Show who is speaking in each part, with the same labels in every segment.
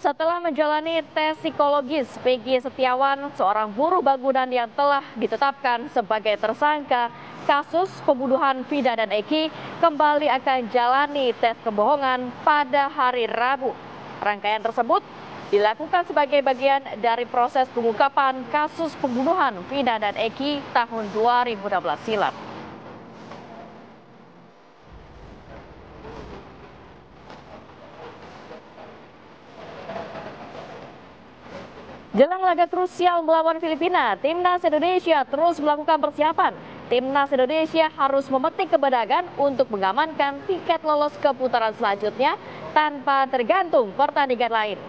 Speaker 1: Setelah menjalani tes psikologis, Peggy Setiawan, seorang buruh bangunan yang telah ditetapkan sebagai tersangka kasus pembunuhan Vina dan Eki, kembali akan jalani tes kebohongan pada hari Rabu. Rangkaian tersebut dilakukan sebagai bagian dari proses pengungkapan kasus pembunuhan Vina dan Eki tahun 2016 silam. Jelang laga krusial melawan Filipina, Timnas Indonesia terus melakukan persiapan. Timnas Indonesia harus memetik kemenangan untuk mengamankan tiket lolos ke putaran selanjutnya tanpa tergantung pertandingan lain.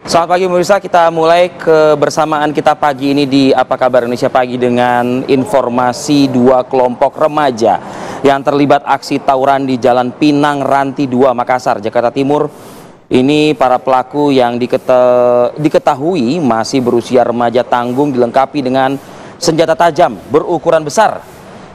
Speaker 2: Selamat pagi pemirsa, kita mulai kebersamaan kita pagi ini di Apa Kabar Indonesia Pagi dengan informasi dua kelompok remaja yang terlibat aksi tawuran di Jalan Pinang Ranti 2 Makassar, Jakarta Timur. Ini para pelaku yang diketahui masih berusia remaja tanggung, dilengkapi dengan senjata tajam berukuran besar.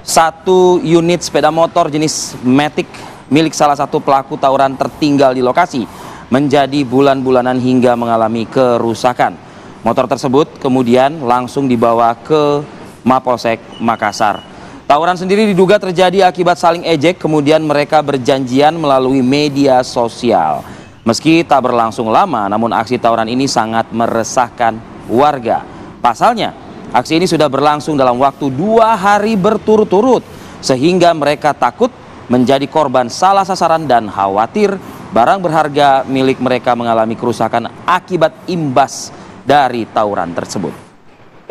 Speaker 2: Satu unit sepeda motor jenis Matic milik salah satu pelaku tawuran tertinggal di lokasi, menjadi bulan-bulanan hingga mengalami kerusakan. Motor tersebut kemudian langsung dibawa ke Mapolsek Makassar. Tawuran sendiri diduga terjadi akibat saling ejek, kemudian mereka berjanjian melalui media sosial. Meski tak berlangsung lama, namun aksi tawuran ini sangat meresahkan warga. Pasalnya, aksi ini sudah berlangsung dalam waktu 2 hari berturut-turut, sehingga mereka takut menjadi korban salah sasaran dan khawatir barang berharga milik mereka mengalami kerusakan akibat imbas dari tawuran tersebut.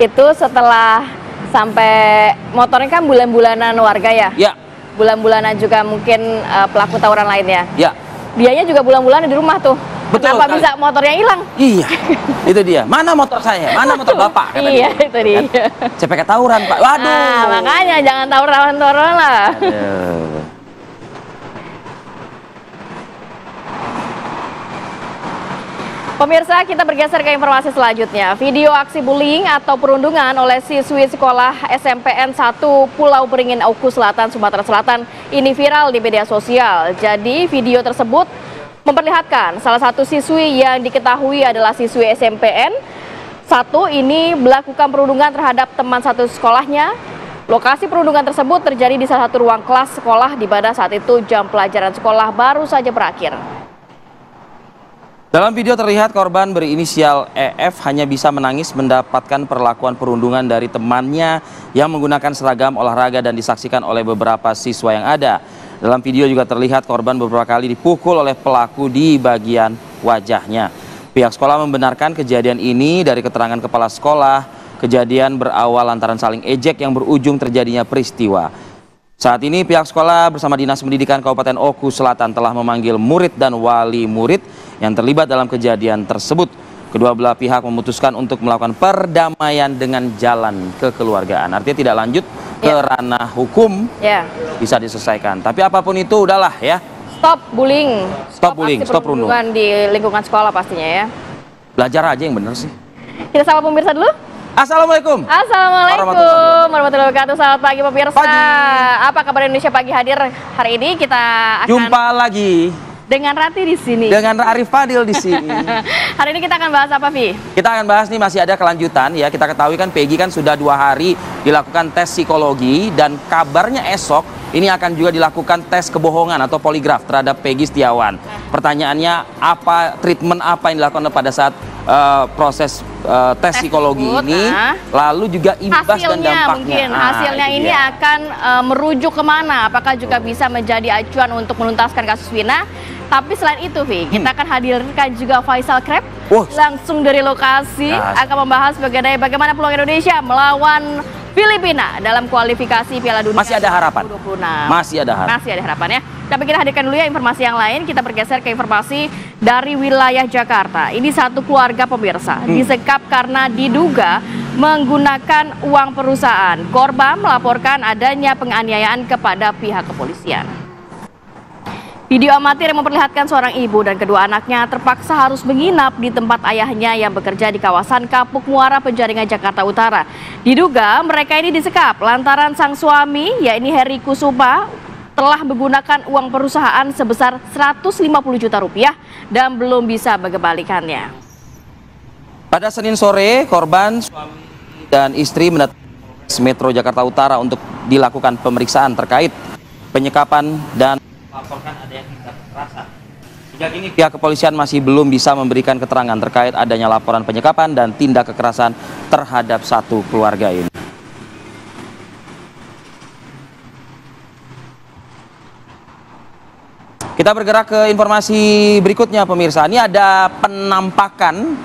Speaker 1: Itu setelah sampai motornya kan bulan-bulanan warga ya?
Speaker 2: Ya.
Speaker 1: Bulan-bulanan juga mungkin pelaku tawuran lainnya?
Speaker 2: Ya.
Speaker 1: Dianya juga bulan-bulanan di rumah tuh.
Speaker 2: Betul.
Speaker 1: Kenapa bisa motornya hilang?
Speaker 2: Iya, itu dia. Mana motor saya? Mana motor bapak? Kata
Speaker 1: iya,
Speaker 2: dia.
Speaker 1: itu dia.
Speaker 2: Kan? Saya pakai tawuran, Pak. Waduh.
Speaker 1: Nah, makanya jangan tawuran lah.
Speaker 2: Aduh.
Speaker 1: Pemirsa, kita bergeser ke informasi selanjutnya. Video aksi bullying atau perundungan oleh siswi sekolah SMPN 1 Pulau Beringin, Oku Selatan, Sumatera Selatan ini viral di media sosial. Jadi video tersebut memperlihatkan salah satu siswi yang diketahui adalah siswi SMPN 1 ini melakukan perundungan terhadap teman satu sekolahnya. Lokasi perundungan tersebut terjadi di salah satu ruang kelas sekolah di mana saat itu jam pelajaran sekolah baru saja berakhir.
Speaker 2: Dalam video terlihat korban berinisial EF hanya bisa menangis mendapatkan perlakuan perundungan dari temannya yang menggunakan seragam olahraga dan disaksikan oleh beberapa siswa yang ada. Dalam video juga terlihat korban beberapa kali dipukul oleh pelaku di bagian wajahnya. Pihak sekolah membenarkan kejadian ini. Dari keterangan kepala sekolah, kejadian berawal lantaran saling ejek yang berujung terjadinya peristiwa. Saat ini pihak sekolah bersama Dinas Pendidikan Kabupaten Oku Selatan telah memanggil murid dan wali murid yang terlibat dalam kejadian tersebut. Kedua belah pihak memutuskan untuk melakukan perdamaian dengan jalan kekeluargaan. Artinya tidak lanjut ke ranah hukum, bisa diselesaikan. Tapi apapun itu udahlah ya. Stop bullying. Stop bullying, stop perundungan
Speaker 1: di lingkungan sekolah pastinya ya.
Speaker 2: Belajar aja yang benar sih.
Speaker 1: Kita sama pemirsa dulu.
Speaker 2: Assalamualaikum.
Speaker 1: Assalamualaikum warahmatullahi wabarakatuh. Selamat pagi pemirsa.
Speaker 2: Pagi.
Speaker 1: Apa kabar Indonesia Pagi hadir hari ini? Kita akan
Speaker 2: jumpa lagi
Speaker 1: dengan Rati di sini.
Speaker 2: Dengan Arif Fadil di sini.
Speaker 1: Hari ini kita akan bahas apa, Vi?
Speaker 2: Kita akan bahas nih, masih ada kelanjutan ya. Kita ketahui kan Peggy kan sudah 2 hari dilakukan tes psikologi dan kabarnya esok ini akan juga dilakukan tes kebohongan atau poligraf terhadap Peggy Setiawan. Pertanyaannya apa, treatment apa yang dilakukan pada saat proses tes psikologi ini, lalu juga imbas dan dampaknya.
Speaker 1: Mungkin hasilnya ini akan merujuk kemana? Apakah juga bisa menjadi acuan untuk menuntaskan kasus Vina? Tapi selain itu, Vi, kita akan hadirkan juga Faisal Kreb langsung dari lokasi, akan membahas bagaimana peluang Indonesia melawan Filipina dalam kualifikasi Piala Dunia.
Speaker 2: Masih ada harapan.
Speaker 1: 2026.
Speaker 2: Masih ada harapan.
Speaker 1: Masih ada harapan ya. Tapi kita hadirkan dulu ya informasi yang lain. Kita bergeser ke informasi dari wilayah Jakarta. Ini satu keluarga pemirsa disekap karena diduga menggunakan uang perusahaan. Korban melaporkan adanya penganiayaan kepada pihak kepolisian. Video amatir yang memperlihatkan seorang ibu dan kedua anaknya terpaksa harus menginap di tempat ayahnya yang bekerja di kawasan Kapuk Muara Penjaringan, Jakarta Utara. Diduga mereka ini disekap lantaran sang suami, yakni Heri Kusuma, telah menggunakan uang perusahaan sebesar 150 juta rupiah dan belum bisa mengembalikannya.
Speaker 2: Pada Senin sore, korban, suami dan istri mendatangi Metro Jakarta Utara untuk dilakukan pemeriksaan terkait penyekapan dan melaporkan adanya tindak kekerasan. Hingga kini pihak kepolisian masih belum bisa memberikan keterangan terkait adanya laporan penyekapan dan tindak kekerasan terhadap satu keluarga ini. Kita bergerak ke informasi berikutnya pemirsa. Ini ada penampakan,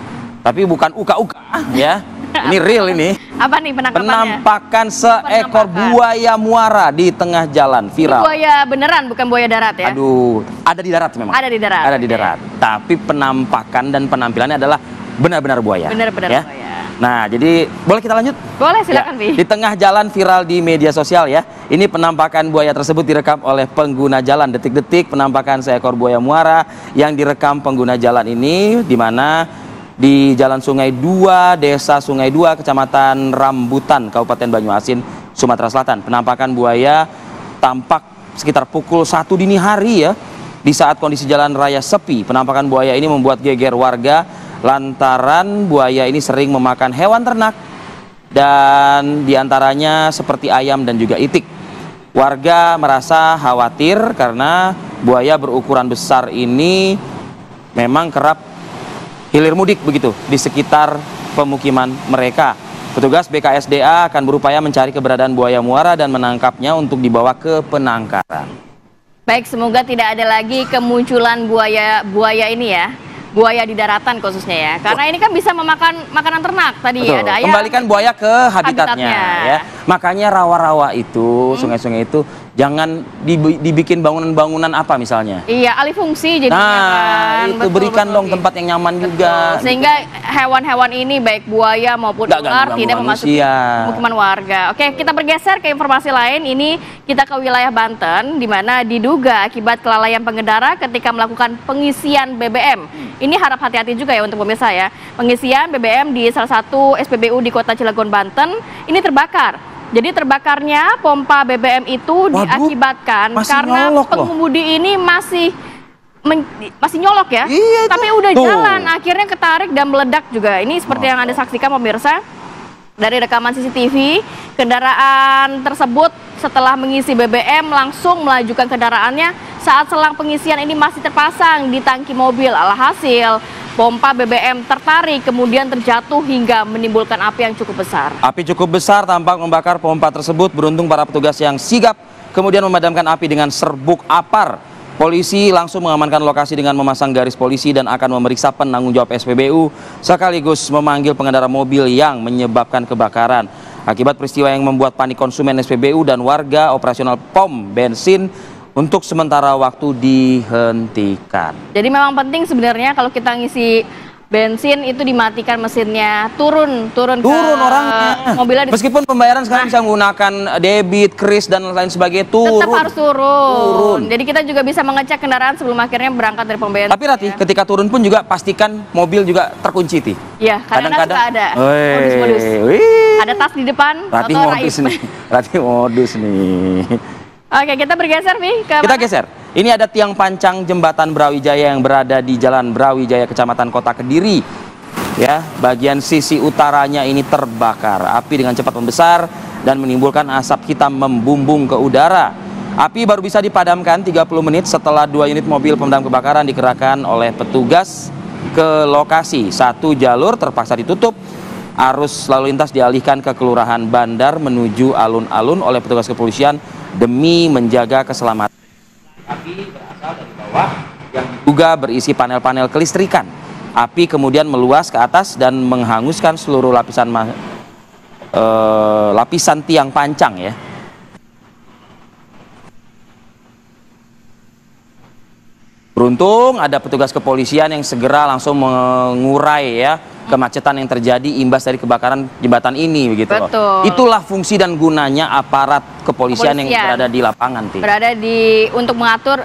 Speaker 2: tapi bukan uka-uka ya. Ini real ini.
Speaker 1: Apa nih penangkapannya?
Speaker 2: Penampakan seekor buaya muara di tengah jalan, viral.
Speaker 1: Ini buaya beneran, bukan buaya darat ya?
Speaker 2: Aduh, ada di darat memang.
Speaker 1: Ada di darat.
Speaker 2: Ada di darat. Tapi penampakan dan penampilannya adalah benar-benar buaya.
Speaker 1: Benar-benar
Speaker 2: ya?
Speaker 1: buaya.
Speaker 2: Nah, jadi boleh kita lanjut?
Speaker 1: Boleh, silakan, Bi.
Speaker 2: Di tengah jalan viral di media sosial ya. Ini penampakan buaya tersebut direkam oleh pengguna jalan. Detik-detik penampakan seekor buaya muara yang direkam pengguna jalan ini, di mana di Jalan Sungai 2, Desa Sungai 2, Kecamatan Rambutan, Kabupaten Banyuasin, Sumatera Selatan. Penampakan buaya tampak sekitar pukul 1 dini hari ya, di saat kondisi jalan raya sepi. Penampakan buaya ini membuat geger warga lantaran buaya ini sering memakan hewan ternak dan diantaranya seperti ayam dan juga itik. Warga merasa khawatir karena buaya berukuran besar ini memang kerap hilir mudik begitu di sekitar pemukiman mereka. Petugas BKSDA akan berupaya mencari keberadaan buaya muara dan menangkapnya untuk dibawa ke penangkaran.
Speaker 1: Baik, semoga tidak ada lagi kemunculan buaya ini ya. Buaya di daratan khususnya ya. Karena ini kan bisa memakan makanan ternak tadi.
Speaker 2: Betul.
Speaker 1: Ada ayam.
Speaker 2: Kembalikan buaya ke habitatnya ya. Makanya rawa-rawa itu, sungai-sungai itu jangan dibikin bangunan-bangunan apa misalnya.
Speaker 1: Iya, alih fungsi jadinya kan.
Speaker 2: Itu berikan dong tempat yang nyaman juga.
Speaker 1: Sehingga hewan-hewan ini baik buaya maupun ular tidak memasuki pemukiman warga. Oke, kita bergeser ke informasi lain. Ini kita ke wilayah Banten, di mana diduga akibat kelalaian pengendara ketika melakukan pengisian BBM. Ini harap hati-hati juga ya untuk pemirsa ya. Pengisian BBM di salah satu SPBU di Kota Cilegon, Banten, ini terbakar. Jadi terbakarnya pompa BBM itu diakibatkan karena pengemudi ini masih nyolok ya. Iya, tapi udah jalan, akhirnya ketarik dan meledak juga. Ini seperti yang Anda saksikan pemirsa. Dari rekaman CCTV, kendaraan tersebut setelah mengisi BBM langsung melajukan kendaraannya saat selang pengisian ini masih terpasang di tangki mobil. Alhasil pompa BBM tertarik kemudian terjatuh hingga menimbulkan api yang cukup besar.
Speaker 2: Api cukup besar tampak membakar pompa tersebut. Beruntung para petugas yang sigap kemudian memadamkan api dengan serbuk apar. Polisi langsung mengamankan lokasi dengan memasang garis polisi dan akan memeriksa penanggung jawab SPBU sekaligus memanggil pengendara mobil yang menyebabkan kebakaran. Akibat peristiwa yang membuat panik konsumen SPBU dan warga, operasional pom bensin untuk sementara waktu dihentikan.
Speaker 1: Jadi memang penting sebenarnya kalau kita ngisi bensin itu dimatikan mesinnya, turun
Speaker 2: orangnya.
Speaker 1: Mobilnya
Speaker 2: meskipun pembayaran sekarang bisa menggunakan debit, kris dan lain sebagainya,
Speaker 1: tetap harus turun. Jadi kita juga bisa mengecek kendaraan sebelum akhirnya berangkat dari pom bensin.
Speaker 2: Tapi Rati, ketika turun pun juga pastikan mobil juga terkunci, Ti.
Speaker 1: Iya, kadang-kadang ada modus-modus. Ada tas di depan
Speaker 2: Rati
Speaker 1: atau
Speaker 2: modus nih. Rati modus nih.
Speaker 1: Oke, kita bergeser nih ke
Speaker 2: kita geser. Ini ada tiang pancang jembatan Brawijaya yang berada di Jalan Brawijaya, Kecamatan Kota Kediri. Ya, bagian sisi utaranya ini terbakar. Api dengan cepat membesar dan menimbulkan asap hitam membumbung ke udara. Api baru bisa dipadamkan 30 menit setelah 2 unit mobil pemadam kebakaran dikerahkan oleh petugas ke lokasi. Satu jalur terpaksa ditutup. Arus lalu lintas dialihkan ke Kelurahan Bandar menuju alun-alun oleh petugas kepolisian demi menjaga keselamatan. Api berasal dari bawah yang juga berisi panel-panel kelistrikan. Api kemudian meluas ke atas dan menghanguskan seluruh lapisan tiang pancang ya. Beruntung ada petugas kepolisian yang segera langsung mengurai ya kemacetan yang terjadi imbas dari kebakaran jembatan ini begitu loh.
Speaker 1: Betul.
Speaker 2: Itulah fungsi dan gunanya aparat kepolisian yang berada di lapangan,
Speaker 1: berada untuk mengatur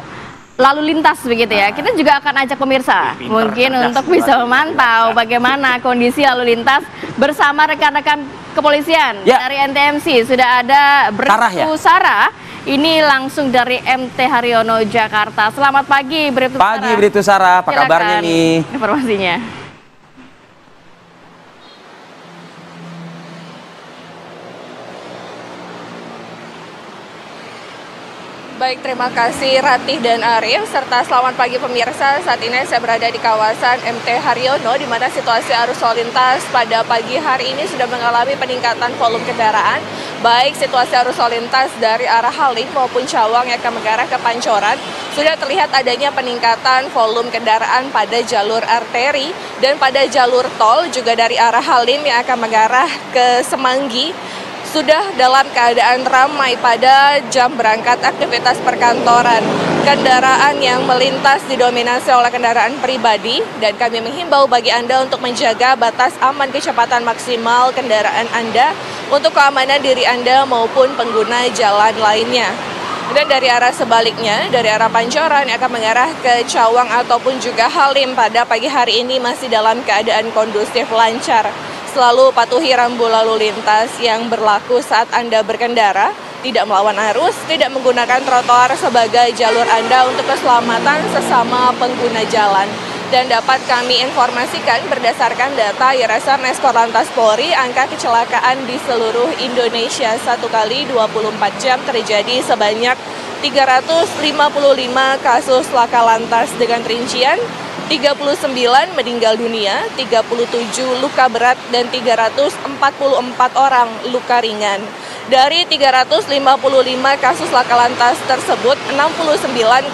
Speaker 1: lalu lintas begitu ya. Kita juga akan ajak pemirsa mungkin untuk bisa memantau bagaimana kondisi lalu lintas bersama rekan-rekan kepolisian dari NTMC. Sudah ada Bribtu Sarah. Ini langsung dari MT Haryono Jakarta. Selamat pagi Bribtu Sarah.
Speaker 2: Pagi Bribtu Sarah, apa kabarnya nih?
Speaker 1: Informasinya.
Speaker 3: Baik, terima kasih Ratih dan Arif, serta selamat pagi pemirsa. Saat ini saya berada di kawasan MT Haryono, di mana situasi arus lalu lintas pada pagi hari ini sudah mengalami peningkatan volume kendaraan, baik situasi arus lalu lintas dari arah Halim maupun Cawang yang akan mengarah ke Pancoran. Sudah terlihat adanya peningkatan volume kendaraan pada jalur arteri dan pada jalur tol juga dari arah Halim yang akan mengarah ke Semanggi. Sudah dalam keadaan ramai pada jam berangkat aktivitas perkantoran. Kendaraan yang melintas didominasi oleh kendaraan pribadi dan kami menghimbau bagi Anda untuk menjaga batas aman kecepatan maksimal kendaraan Anda untuk keamanan diri Anda maupun pengguna jalan lainnya. Dan dari arah sebaliknya, dari arah Pancoran yang akan mengarah ke Cawang ataupun juga Halim pada pagi hari ini masih dalam keadaan kondusif lancar. Selalu patuhi rambu lalu lintas yang berlaku saat Anda berkendara, tidak melawan arus, tidak menggunakan trotoar sebagai jalur Anda untuk keselamatan sesama pengguna jalan. Dan dapat kami informasikan berdasarkan data Yayasan Korlantas Polri, angka kecelakaan di seluruh Indonesia 1 kali 24 jam terjadi sebanyak 355 kasus laka lantas dengan rincian 39 meninggal dunia, 37 luka berat, dan 344 orang luka ringan. Dari 355 kasus laka lantas tersebut, 69,5%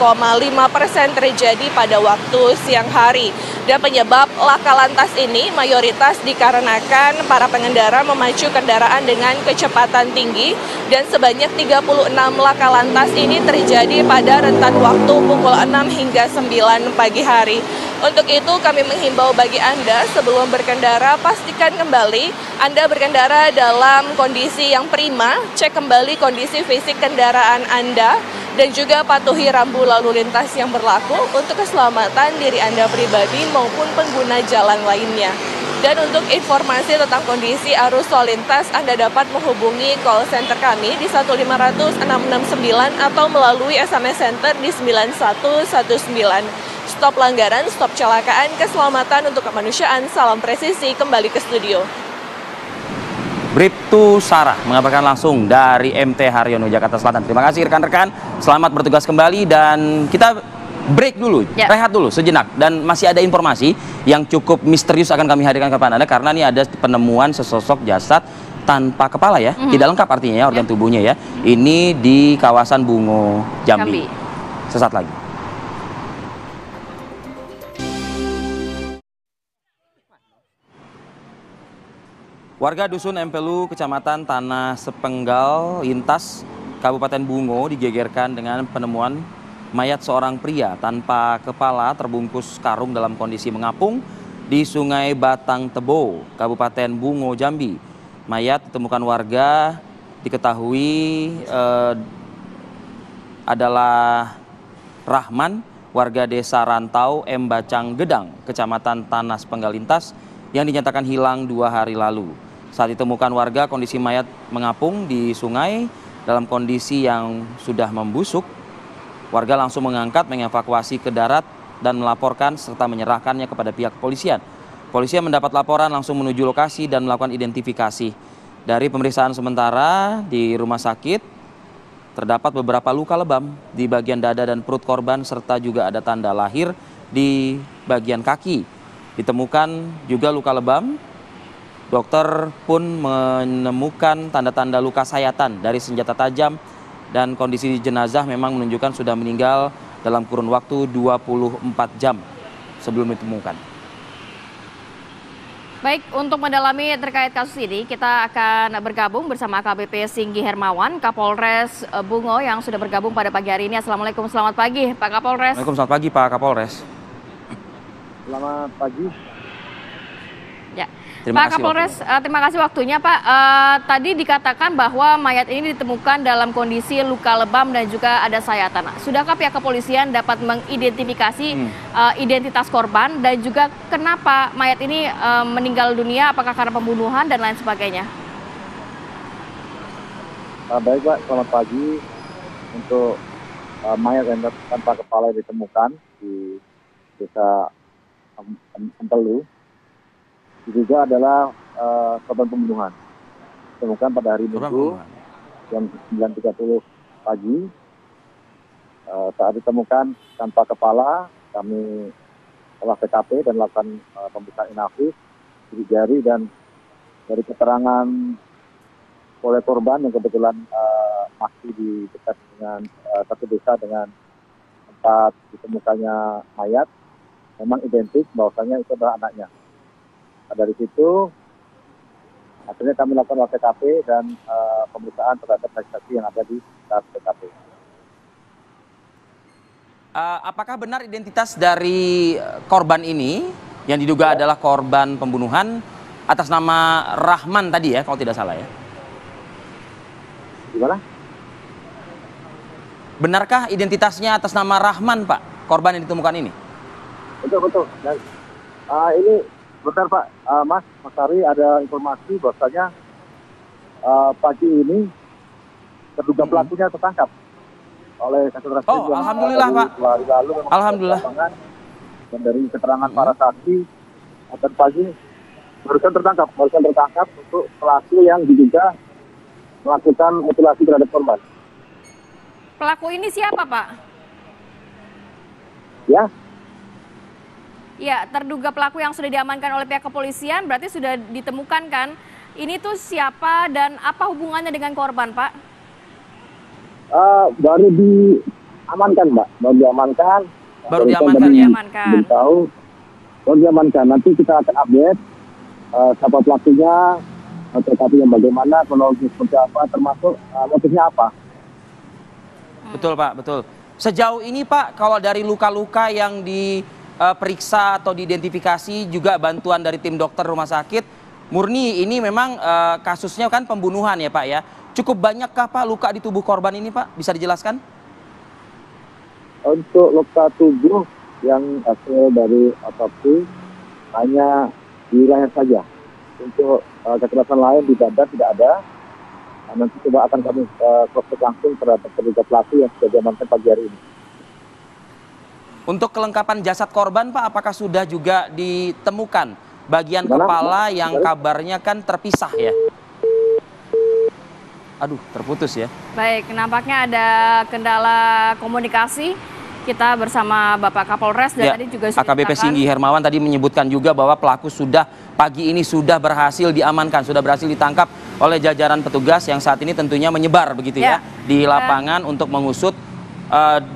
Speaker 3: terjadi pada waktu siang hari. Dan penyebab laka lantas ini mayoritas dikarenakan para pengendara memacu kendaraan dengan kecepatan tinggi, dan sebanyak 36 laka lantas ini terjadi pada rentan waktu pukul 6 hingga 9 pagi hari. Untuk itu kami menghimbau bagi Anda sebelum berkendara, pastikan kembali Anda berkendara dalam kondisi yang prima, cek kembali kondisi fisik kendaraan Anda, dan juga patuhi rambu lalu lintas yang berlaku untuk keselamatan diri Anda pribadi maupun pengguna jalan lainnya. Dan untuk informasi tentang kondisi arus lalu lintas, Anda dapat menghubungi call center kami di 1500669 atau melalui SMS Center di 9119. Stop pelanggaran, stop kecelakaan, keselamatan untuk kemanusiaan. Salam presisi, kembali ke studio.
Speaker 2: Bribtu Sarah mengabarkan langsung dari MT Haryono Jakarta Selatan. Terima kasih rekan-rekan, selamat bertugas kembali dan kita break dulu, rehat dulu sejenak. Dan masih ada informasi yang cukup misterius akan kami hadirkan kepada Anda karena ini ada penemuan sesosok jasad tanpa kepala ya, tidak lengkap artinya ya organ tubuhnya ya. Ini di kawasan Bungo, Jambi. Sesaat lagi. Warga Dusun Empelu, Kecamatan Tanah Sepenggal, Intas, Kabupaten Bungo digegerkan dengan penemuan mayat seorang pria tanpa kepala terbungkus karung dalam kondisi mengapung di Sungai Batang Tebo, Kabupaten Bungo, Jambi. Mayat ditemukan warga diketahui adalah Rahman, warga Desa Rantau Embacang Gedang, Kecamatan Tanah Sepenggal, Intas, yang dinyatakan hilang 2 hari lalu. Saat ditemukan warga, kondisi mayat mengapung di sungai dalam kondisi yang sudah membusuk. Warga langsung mengangkat, mengevakuasi ke darat dan melaporkan serta menyerahkannya kepada pihak kepolisian. Polisi mendapat laporan langsung menuju lokasi dan melakukan identifikasi. Dari pemeriksaan sementara di rumah sakit, terdapat beberapa luka lebam di bagian dada dan perut korban serta juga ada tanda lahir di bagian kaki. Ditemukan juga luka lebam. Dokter pun menemukan tanda-tanda luka sayatan dari senjata tajam dan kondisi jenazah memang menunjukkan sudah meninggal dalam kurun waktu 24 jam sebelum ditemukan.
Speaker 1: Baik, untuk mendalami terkait kasus ini, kita akan bergabung bersama AKBP Singgi Hermawan, Kapolres Bungo yang sudah bergabung pada pagi hari ini. Assalamualaikum, selamat pagi Pak Kapolres.
Speaker 2: Waalaikumsalam, selamat pagi Pak Kapolres.
Speaker 4: Selamat pagi.
Speaker 1: Ya,
Speaker 2: Terima
Speaker 1: Pak
Speaker 2: kasih
Speaker 1: Kapolres, terima kasih waktunya Pak. Tadi dikatakan bahwa mayat ini ditemukan dalam kondisi luka lebam dan juga ada sayatan. Sudahkah pihak kepolisian dapat mengidentifikasi identitas korban dan juga kenapa mayat ini meninggal dunia? Apakah karena pembunuhan dan lain sebagainya?
Speaker 4: Baik Pak, selamat pagi. Untuk mayat yang tanpa kepala yang ditemukan di desa Empelu, juga adalah korban pembunuhan. Ditemukan pada hari Minggu jam 9.30 pagi. Saat ditemukan tanpa kepala, kami olah TKP dan lakukan pemeriksaan inafis, sidik jari, dan dari keterangan oleh korban yang kebetulan masih di dekat dengan satu desa dengan tempat ditemukannya mayat, memang identik bahwasanya itu adalah anaknya. Nah, dari situ akhirnya kami lakukan olah TKP dan pemeriksaan terhadap saksi yang ada di sekitar TKP.
Speaker 2: Apakah benar identitas dari korban ini yang diduga adalah korban pembunuhan atas nama Rahman tadi ya, kalau tidak salah ya?
Speaker 4: Gimana?
Speaker 2: Benarkah identitasnya atas nama Rahman Pak, korban yang ditemukan ini?
Speaker 4: Betul. Dan, ini bentar Pak, Mas Ari, ada informasi bahwasanya pagi ini terduga pelakunya tertangkap oleh Kasat Reskrim.
Speaker 2: Oh, alhamdulillah Pak.
Speaker 4: Lalu
Speaker 2: Alhamdulillah.
Speaker 4: Dan dari keterangan para saksi, dan pagi barusan tertangkap untuk pelaku yang diduga melakukan mutilasi terhadap korban.
Speaker 1: Pelaku ini siapa Pak?
Speaker 4: Ya.
Speaker 1: Ya, terduga pelaku yang sudah diamankan oleh pihak kepolisian berarti sudah ditemukan kan? Ini tuh siapa dan apa hubungannya dengan korban, Pak?
Speaker 4: Baru diamankan, Mbak. Baru diamankan
Speaker 1: Diamankan.
Speaker 4: Baru diamankan. Nanti kita akan update siapa pelakunya, TKP-nya bagaimana, kronologi seperti apa, termasuk motifnya apa.
Speaker 2: Betul Pak, betul. Sejauh ini Pak, kalau dari luka-luka yang diperiksa atau diidentifikasi juga bantuan dari tim dokter rumah sakit, murni ini memang kasusnya kan pembunuhan ya Pak ya. Cukup banyakkah Pak luka di tubuh korban ini Pak? Bisa dijelaskan?
Speaker 4: Untuk luka tubuh yang hasil dari otopsi hanya di leher saja. Untuk kekerasan lain di dada tidak ada. Nanti coba akan kami proses langsung terhadap terduga pelaku yang sudah diamankan pagi hari ini.
Speaker 2: Untuk kelengkapan jasad korban Pak, apakah sudah juga ditemukan bagian kepala yang kabarnya kan terpisah ya? Aduh, terputus ya.
Speaker 1: Baik, nampaknya ada kendala komunikasi. Kita bersama Bapak Kapolres dan tadi juga sudah
Speaker 2: AKBP Singgi Hermawan tadi menyebutkan juga bahwa pelaku sudah pagi ini sudah berhasil diamankan, sudah berhasil ditangkap oleh jajaran petugas yang saat ini tentunya menyebar begitu ya di lapangan untuk mengusut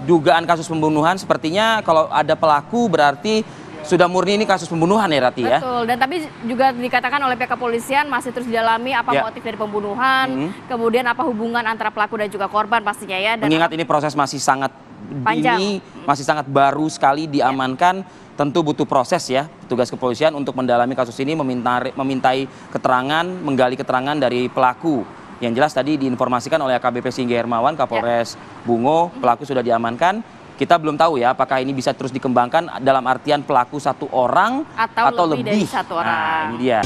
Speaker 2: dugaan kasus pembunuhan. Sepertinya kalau ada pelaku berarti sudah murni ini kasus pembunuhan ya Rati ya.
Speaker 1: Betul, dan tapi juga dikatakan oleh pihak kepolisian masih terus didalami apa motif dari pembunuhan, kemudian apa hubungan antara pelaku dan juga korban pastinya ya. Dan
Speaker 2: mengingat ini proses masih sangat dini, masih sangat baru sekali diamankan, tentu butuh proses ya petugas kepolisian untuk mendalami kasus ini, memintai keterangan, menggali keterangan dari pelaku. Yang jelas tadi diinformasikan oleh AKBP Singgi Hermawan, Kapolres Bungo, pelaku sudah diamankan. Kita belum tahu ya apakah ini bisa terus dikembangkan dalam artian pelaku satu orang atau lebih
Speaker 1: dari satu orang.
Speaker 2: Nah, ini dia.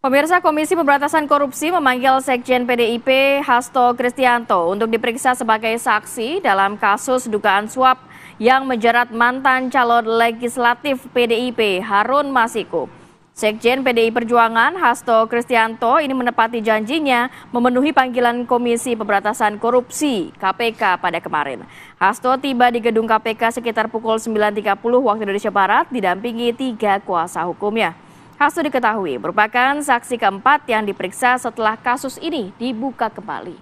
Speaker 1: Pemirsa, Komisi Pemberantasan Korupsi memanggil Sekjen PDIP Hasto Kristianto untuk diperiksa sebagai saksi dalam kasus dugaan suap yang menjerat mantan calon legislatif PDIP Harun Masiku. Sekjen PDI Perjuangan Hasto Kristianto ini menepati janjinya memenuhi panggilan Komisi Pemberantasan Korupsi KPK pada kemarin. Hasto tiba di gedung KPK sekitar pukul 9.30 waktu Indonesia Barat didampingi 3 kuasa hukumnya. Hasto diketahui merupakan saksi keempat yang diperiksa setelah kasus ini dibuka kembali.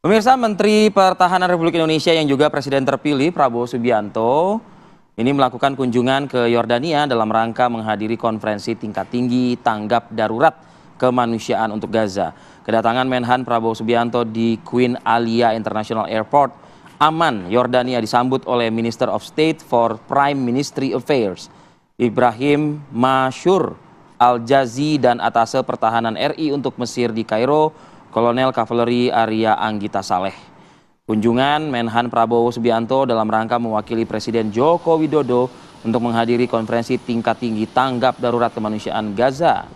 Speaker 2: Pemirsa, Menteri Pertahanan Republik Indonesia yang juga Presiden terpilih Prabowo Subianto ini melakukan kunjungan ke Yordania dalam rangka menghadiri konferensi tingkat tinggi tanggap darurat kemanusiaan untuk Gaza. Kedatangan Menhan Prabowo Subianto di Queen Alia International Airport, Amman, Yordania disambut oleh Minister of State for Prime Ministry Affairs, Ibrahim Masyur Al-Jazi dan Atase Pertahanan RI untuk Mesir di Kairo, Kolonel Kavaleri Arya Anggita Saleh. Kunjungan Menhan Prabowo Subianto dalam rangka mewakili Presiden Joko Widodo untuk menghadiri konferensi tingkat tinggi tanggap darurat kemanusiaan Gaza.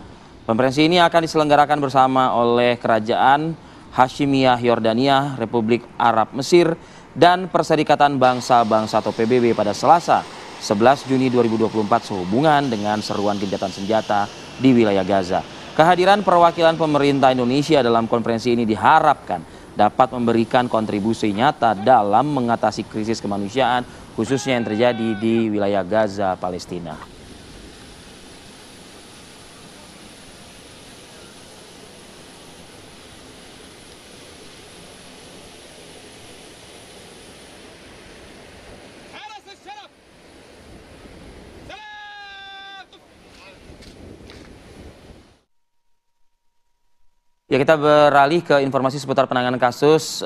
Speaker 2: Konferensi ini akan diselenggarakan bersama oleh Kerajaan Hashimiyah Yordania, Republik Arab Mesir, dan Perserikatan Bangsa-Bangsa atau PBB pada Selasa 11 Juni 2024 sehubungan dengan seruan gencatan senjata di wilayah Gaza. Kehadiran perwakilan pemerintah Indonesia dalam konferensi ini diharapkan dapat memberikan kontribusi nyata dalam mengatasi krisis kemanusiaan khususnya yang terjadi di wilayah Gaza, Palestina. Ya, kita beralih ke informasi seputar penanganan kasus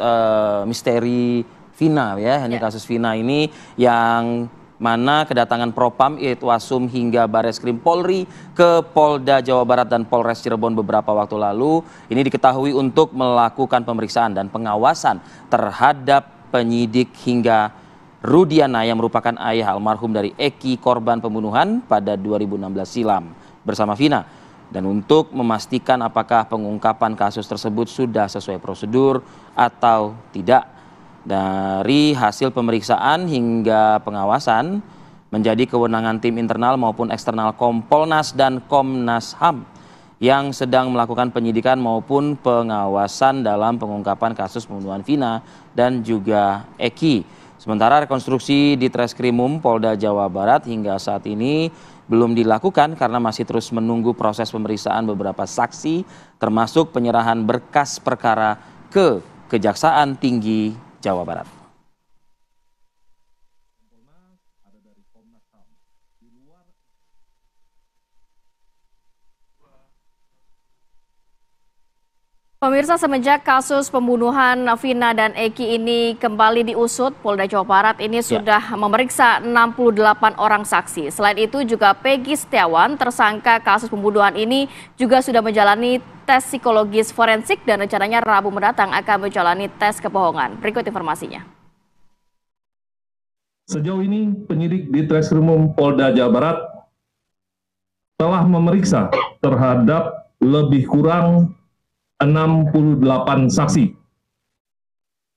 Speaker 2: misteri Vina ya. Ini kasus Vina ini yang mana kedatangan Propam Irwasum hingga Bareskrim Polri ke Polda Jawa Barat dan Polres Cirebon beberapa waktu lalu ini diketahui untuk melakukan pemeriksaan dan pengawasan terhadap penyidik hingga Rudiana yang merupakan ayah almarhum dari Eki korban pembunuhan pada 2016 silam bersama Vina. Dan untuk memastikan apakah pengungkapan kasus tersebut sudah sesuai prosedur atau tidak. Dari hasil pemeriksaan hingga pengawasan menjadi kewenangan tim internal maupun eksternal Kompolnas dan Komnas HAM yang sedang melakukan penyidikan maupun pengawasan dalam pengungkapan kasus pembunuhan Vina dan juga Eki. Sementara rekonstruksi di Treskrimum Polda Jawa Barat hingga saat ini belum dilakukan karena masih terus menunggu proses pemeriksaan beberapa saksi termasuk penyerahan berkas perkara ke Kejaksaan Tinggi Jawa Barat.
Speaker 1: Pemirsa, semenjak kasus pembunuhan Vina dan Eki ini kembali diusut, Polda Jawa Barat ini sudah memeriksa 68 orang saksi. Selain itu juga Peggy Setiawan, tersangka kasus pembunuhan ini juga sudah menjalani tes psikologis forensik dan rencananya Rabu mendatang akan menjalani tes kebohongan. Berikut informasinya.
Speaker 5: Sejauh ini penyidik di Treskrimum Polda Jawa Barat telah memeriksa terhadap lebih kurang 68 saksi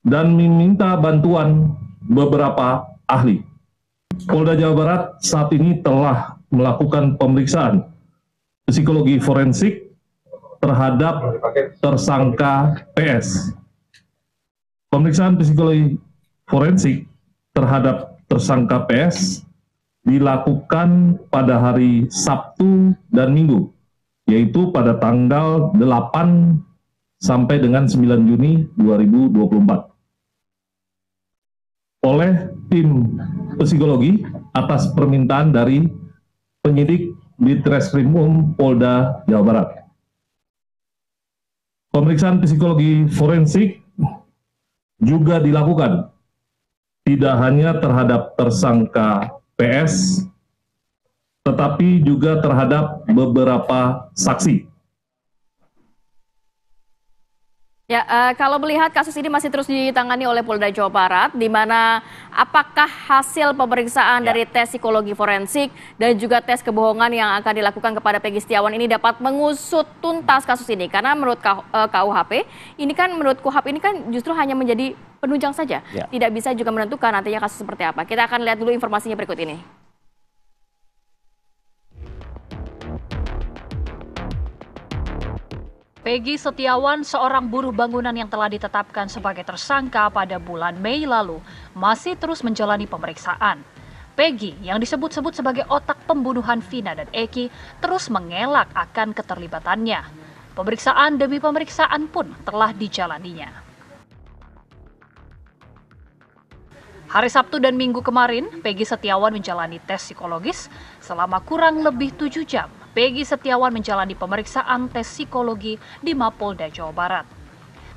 Speaker 5: dan meminta bantuan beberapa ahli. Polda Jawa Barat saat ini telah melakukan pemeriksaan psikologi forensik terhadap tersangka PS. Pemeriksaan psikologi forensik terhadap tersangka PS dilakukan pada hari Sabtu dan Minggu, yaitu pada tanggal 8 sampai dengan 9 Juni 2024. Oleh tim psikologi atas permintaan dari penyidik di Treskrimum Polda Jawa Barat. Pemeriksaan psikologi forensik juga dilakukan tidak hanya terhadap tersangka PS, tetapi juga terhadap beberapa saksi.
Speaker 1: Ya, kalau melihat kasus ini masih terus ditangani oleh Polda Jawa Barat, di mana apakah hasil pemeriksaan dari tes psikologi forensik dan juga tes kebohongan yang akan dilakukan kepada Peggy Setiawan ini dapat mengusut tuntas kasus ini? Karena menurut KUHP, ini kan menurut KUHP ini kan justru hanya menjadi penunjang saja, tidak bisa juga menentukan nantinya kasus seperti apa. Kita akan lihat dulu informasinya berikut ini.
Speaker 6: Peggy Setiawan, seorang buruh bangunan yang telah ditetapkan sebagai tersangka pada bulan Mei lalu, masih terus menjalani pemeriksaan. Peggy, yang disebut-sebut sebagai otak pembunuhan Vina dan Eki, terus mengelak akan keterlibatannya. Pemeriksaan demi pemeriksaan pun telah dijalaninya. Hari Sabtu dan Minggu kemarin, Peggy Setiawan menjalani tes psikologis selama kurang lebih 7 jam. Peggy Setiawan menjalani pemeriksaan tes psikologi di Mapolda Jawa Barat.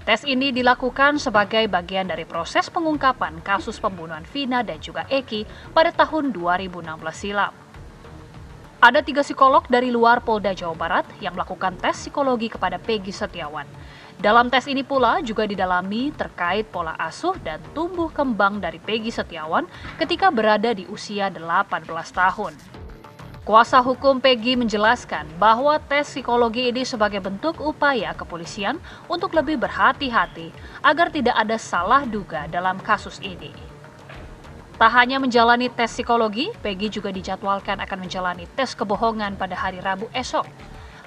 Speaker 6: Tes ini dilakukan sebagai bagian dari proses pengungkapan kasus pembunuhan Vina dan juga Eki pada tahun 2016 silam. Ada 3 psikolog dari luar Polda Jawa Barat yang melakukan tes psikologi kepada Peggy Setiawan. Dalam tes ini pula juga didalami terkait pola asuh dan tumbuh kembang dari Peggy Setiawan ketika berada di usia 18 tahun. Kuasa hukum Peggy menjelaskan bahwa tes psikologi ini sebagai bentuk upaya kepolisian untuk lebih berhati-hati agar tidak ada salah duga dalam kasus ini. Tak hanya menjalani tes psikologi, Peggy juga dijadwalkan akan menjalani tes kebohongan pada hari Rabu esok.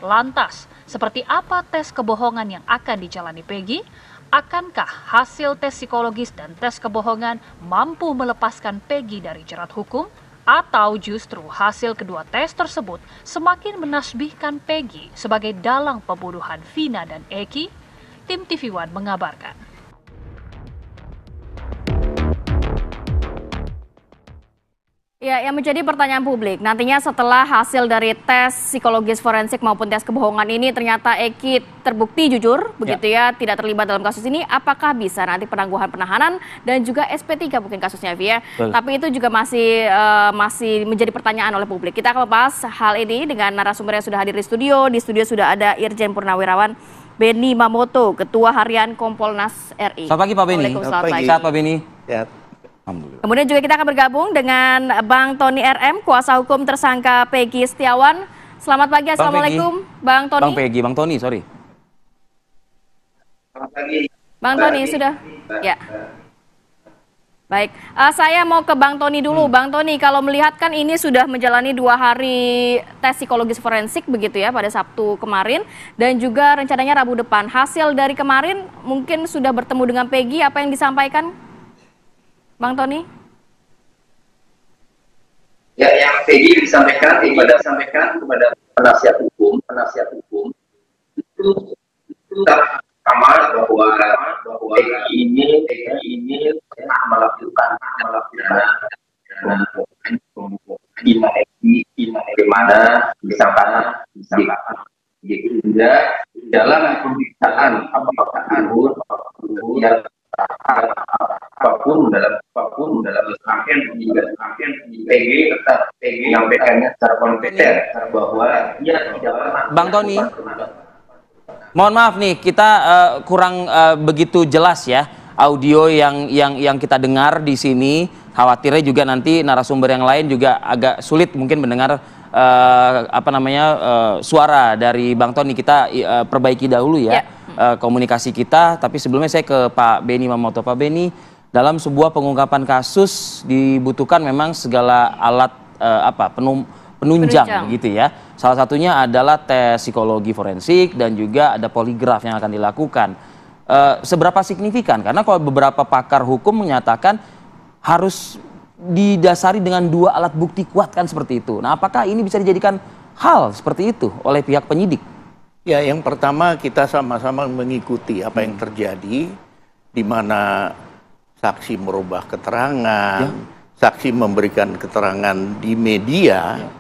Speaker 6: Lantas, seperti apa tes kebohongan yang akan dijalani Peggy? Akankah hasil tes psikologis dan tes kebohongan mampu melepaskan Peggy dari jerat hukum? Atau justru hasil kedua tes tersebut semakin menasbihkan Peggy sebagai dalang pembunuhan Vina dan Eki? Tim TV One mengabarkan.
Speaker 1: Ya, yang menjadi pertanyaan publik, nantinya setelah hasil dari tes psikologis forensik maupun tes kebohongan ini ternyata Eki terbukti jujur, begitu ya, tidak terlibat dalam kasus ini, apakah bisa nanti penangguhan penahanan dan juga SP3 mungkin kasusnya, Via? Tapi itu juga masih menjadi pertanyaan oleh publik. Kita akan membahas hal ini dengan narasumber yang sudah hadir di studio. Di studio sudah ada Irjen Purnawirawan Benny Mamoto, Ketua Harian Kompolnas RI.
Speaker 2: Selamat pagi Pak Benny.
Speaker 1: Selamat pagi.
Speaker 2: Sehat Pak Benny.
Speaker 7: Ya.
Speaker 2: Alhamdulillah.
Speaker 1: Kemudian juga kita akan bergabung dengan Bang Tony RM, kuasa hukum tersangka Peggy Setiawan. Selamat pagi, Assalamualaikum Bang Tony.
Speaker 2: Bang Tony, sorry.
Speaker 7: Selamat pagi.
Speaker 1: Bang Tony, sudah? Ya. Baik, saya mau ke Bang Tony dulu. Bang Tony, kalau melihat kan ini sudah menjalani 2 hari tes psikologis forensik begitu ya pada Sabtu kemarin. Dan juga rencananya Rabu depan. Hasil dari kemarin mungkin sudah bertemu dengan Peggy, apa yang disampaikan Bang Tony?
Speaker 7: Ya, yang Peggy disampaikan kepada penasihat hukum itu sama bahwa Peggy ini pernah melakukan di mana disangkakan juga dalam pemeriksaan yang apapun dalam rangkaian PG tetap menyampaikannya secara kompeten bahwa dia tidak pernah.
Speaker 2: Bang Tony, mohon maaf nih, kita kurang begitu jelas ya audio yang kita dengar di sini. Khawatirnya juga nanti narasumber yang lain juga agak sulit mungkin mendengar suara dari Bang Tony. Kita perbaiki dahulu ya. Komunikasi kita, tapi sebelumnya saya ke Pak Benny Mamoto. Pak Benny, dalam sebuah pengungkapan kasus dibutuhkan memang segala alat penunjang gitu ya. Salah satunya adalah tes psikologi forensik dan juga ada poligraf yang akan dilakukan. Seberapa signifikan? Karena kalau beberapa pakar hukum menyatakan harus didasari dengan 2 alat bukti kuat kan seperti itu. Nah, apakah ini bisa dijadikan hal seperti itu oleh pihak penyidik?
Speaker 8: Ya, yang pertama kita sama-sama mengikuti apa yang terjadi, di mana saksi merubah keterangan, saksi memberikan keterangan di media,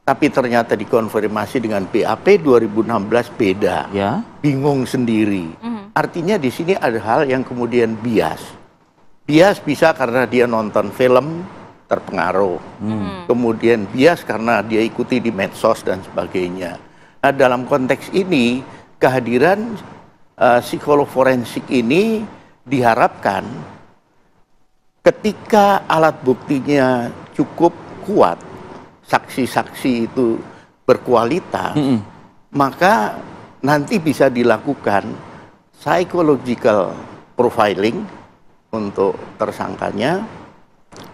Speaker 8: tapi ternyata dikonfirmasi dengan BAP 2016 beda, bingung sendiri. Artinya di sini ada hal yang kemudian bias. Bias bisa karena dia nonton film terpengaruh, kemudian bias karena dia ikuti di medsos dan sebagainya. Nah, dalam konteks ini, kehadiran psikolog forensik ini diharapkan ketika alat buktinya cukup kuat, saksi-saksi itu berkualitas, maka nanti bisa dilakukan psychological profiling untuk tersangkanya,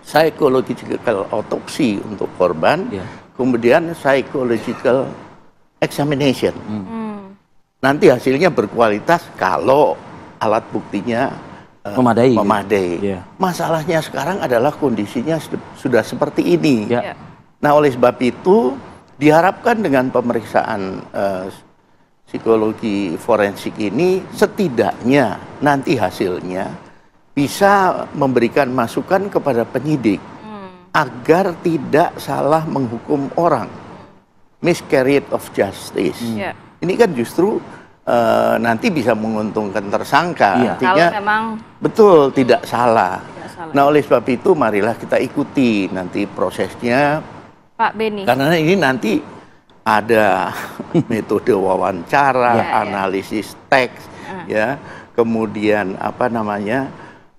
Speaker 8: psychological autopsi untuk korban, kemudian psychological examination. Nanti hasilnya berkualitas kalau alat buktinya memadai. Masalahnya sekarang adalah kondisinya sudah seperti ini. Nah, oleh sebab itu diharapkan dengan pemeriksaan psikologi forensik ini setidaknya nanti hasilnya bisa memberikan masukan kepada penyidik agar tidak salah menghukum orang, miscarriage of justice. Ini kan justru nanti bisa menguntungkan tersangka, artinya
Speaker 1: kalau memang
Speaker 8: betul tidak salah. Nah, oleh sebab itu marilah kita ikuti nanti prosesnya,
Speaker 1: Pak Beni.
Speaker 8: karena ini nanti ada metode wawancara, analisis teks, ya, kemudian apa namanya,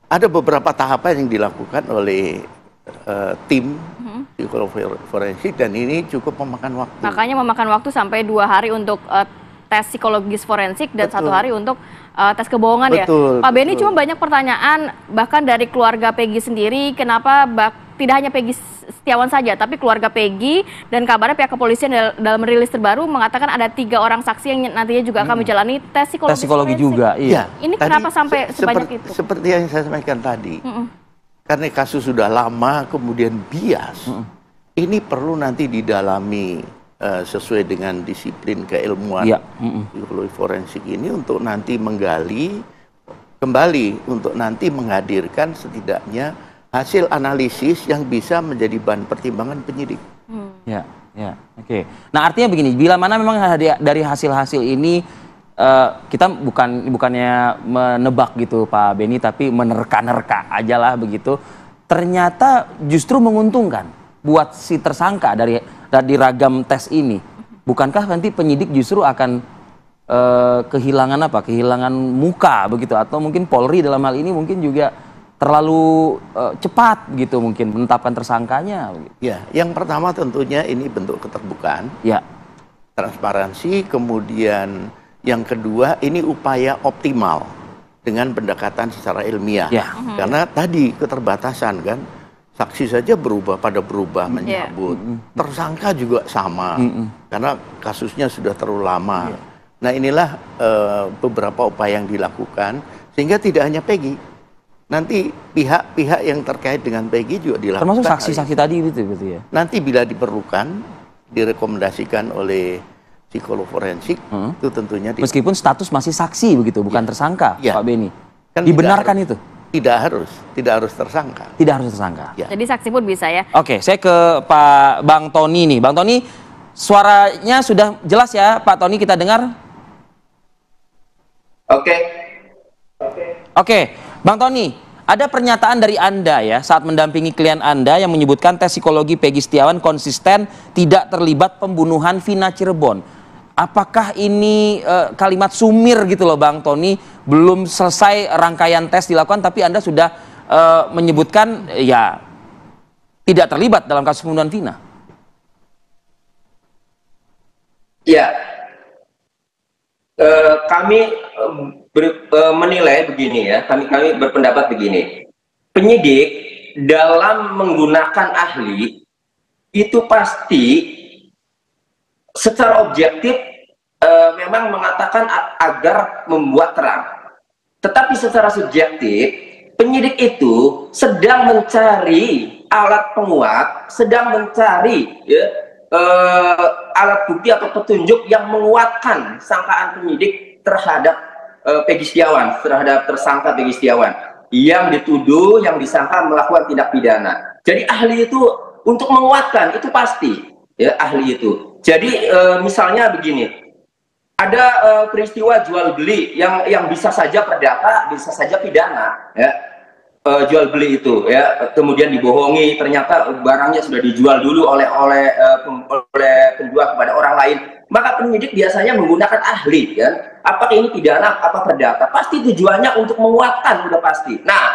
Speaker 8: ada beberapa tahapan yang dilakukan oleh tim psikolog forensik, dan ini cukup memakan waktu.
Speaker 1: Makanya memakan waktu sampai 2 hari untuk tes psikologis forensik dan 1 hari untuk tes kebohongan ya. Pak Beni, cuma banyak pertanyaan bahkan dari keluarga Peggy sendiri, kenapa tidak hanya Peggy Setiawan saja, tapi keluarga Peggy, dan kabarnya pihak kepolisian dalam rilis terbaru mengatakan ada 3 orang saksi yang nantinya juga akan menjalani tes psikologi
Speaker 2: juga. Iya.
Speaker 1: Ini kenapa sampai sebanyak itu?
Speaker 8: Seperti yang saya sampaikan tadi, karena kasus sudah lama kemudian bias, ini perlu nanti didalami sesuai dengan disiplin keilmuan psikologi forensik ini untuk nanti menggali kembali, untuk nanti menghadirkan setidaknya hasil analisis yang bisa menjadi bahan pertimbangan penyidik.
Speaker 2: Oke. Nah, artinya begini, bila mana memang dari hasil-hasil ini kita bukannya menebak gitu Pak Beni, tapi menerka-nerka aja lah begitu, ternyata justru menguntungkan buat si tersangka dari ragam tes ini. Bukankah nanti penyidik justru akan kehilangan muka begitu, atau mungkin Polri dalam hal ini mungkin juga terlalu cepat gitu mungkin menetapkan tersangkanya begitu.
Speaker 8: Ya, yang pertama tentunya ini bentuk keterbukaan, transparansi, kemudian yang kedua ini upaya optimal dengan pendekatan secara ilmiah. Karena tadi keterbatasan kan, saksi saja berubah menyambut, tersangka juga sama, karena kasusnya sudah terlalu lama. Nah, inilah beberapa upaya yang dilakukan, sehingga tidak hanya Peggy, nanti pihak-pihak yang terkait dengan Peggy juga dilakukan.
Speaker 2: Termasuk saksi-saksi tadi gitu ya?
Speaker 8: Nanti bila diperlukan, direkomendasikan oleh psikolog forensik, itu tentunya
Speaker 2: meskipun status masih saksi begitu, bukan tersangka, Pak Beni.
Speaker 8: Kan
Speaker 2: dibenarkan itu?
Speaker 8: Tidak harus tersangka.
Speaker 2: Tidak harus tersangka.
Speaker 1: Jadi saksi pun bisa ya.
Speaker 2: Oke, saya ke Pak Bang Tony nih. Bang Tony, suaranya sudah jelas ya, Pak Tony, kita dengar? Oke, Bang Tony, ada pernyataan dari Anda ya saat mendampingi klien Anda yang menyebutkan tes psikologi Peggy Setiawan konsisten tidak terlibat pembunuhan Vina Cirebon. Apakah ini kalimat sumir gitu loh Bang Tony, belum selesai rangkaian tes dilakukan tapi Anda sudah menyebutkan ya tidak terlibat dalam kasus pembunuhan Vina?
Speaker 7: Ya, kami menilai begini ya, kami berpendapat begini, penyidik dalam menggunakan ahli itu pasti secara objektif memang mengatakan agar membuat terang, tetapi secara subjektif penyidik itu sedang mencari alat penguat, sedang mencari alat bukti atau petunjuk yang menguatkan sangkaan penyidik terhadap Peggy Setiawan, terhadap tersangka Peggy Setiawan yang dituduh, yang disangka melakukan tindak pidana. Jadi ahli itu untuk menguatkan itu pasti ya, ahli itu. Jadi misalnya begini, ada peristiwa jual beli yang bisa saja perdata, bisa saja pidana, ya, jual beli itu, ya, kemudian dibohongi, ternyata barangnya sudah dijual dulu oleh penjual kepada orang lain, maka penyidik biasanya menggunakan ahli, ya, apakah ini pidana, apa perdata, pasti tujuannya untuk menguatkan, udah pasti. Nah,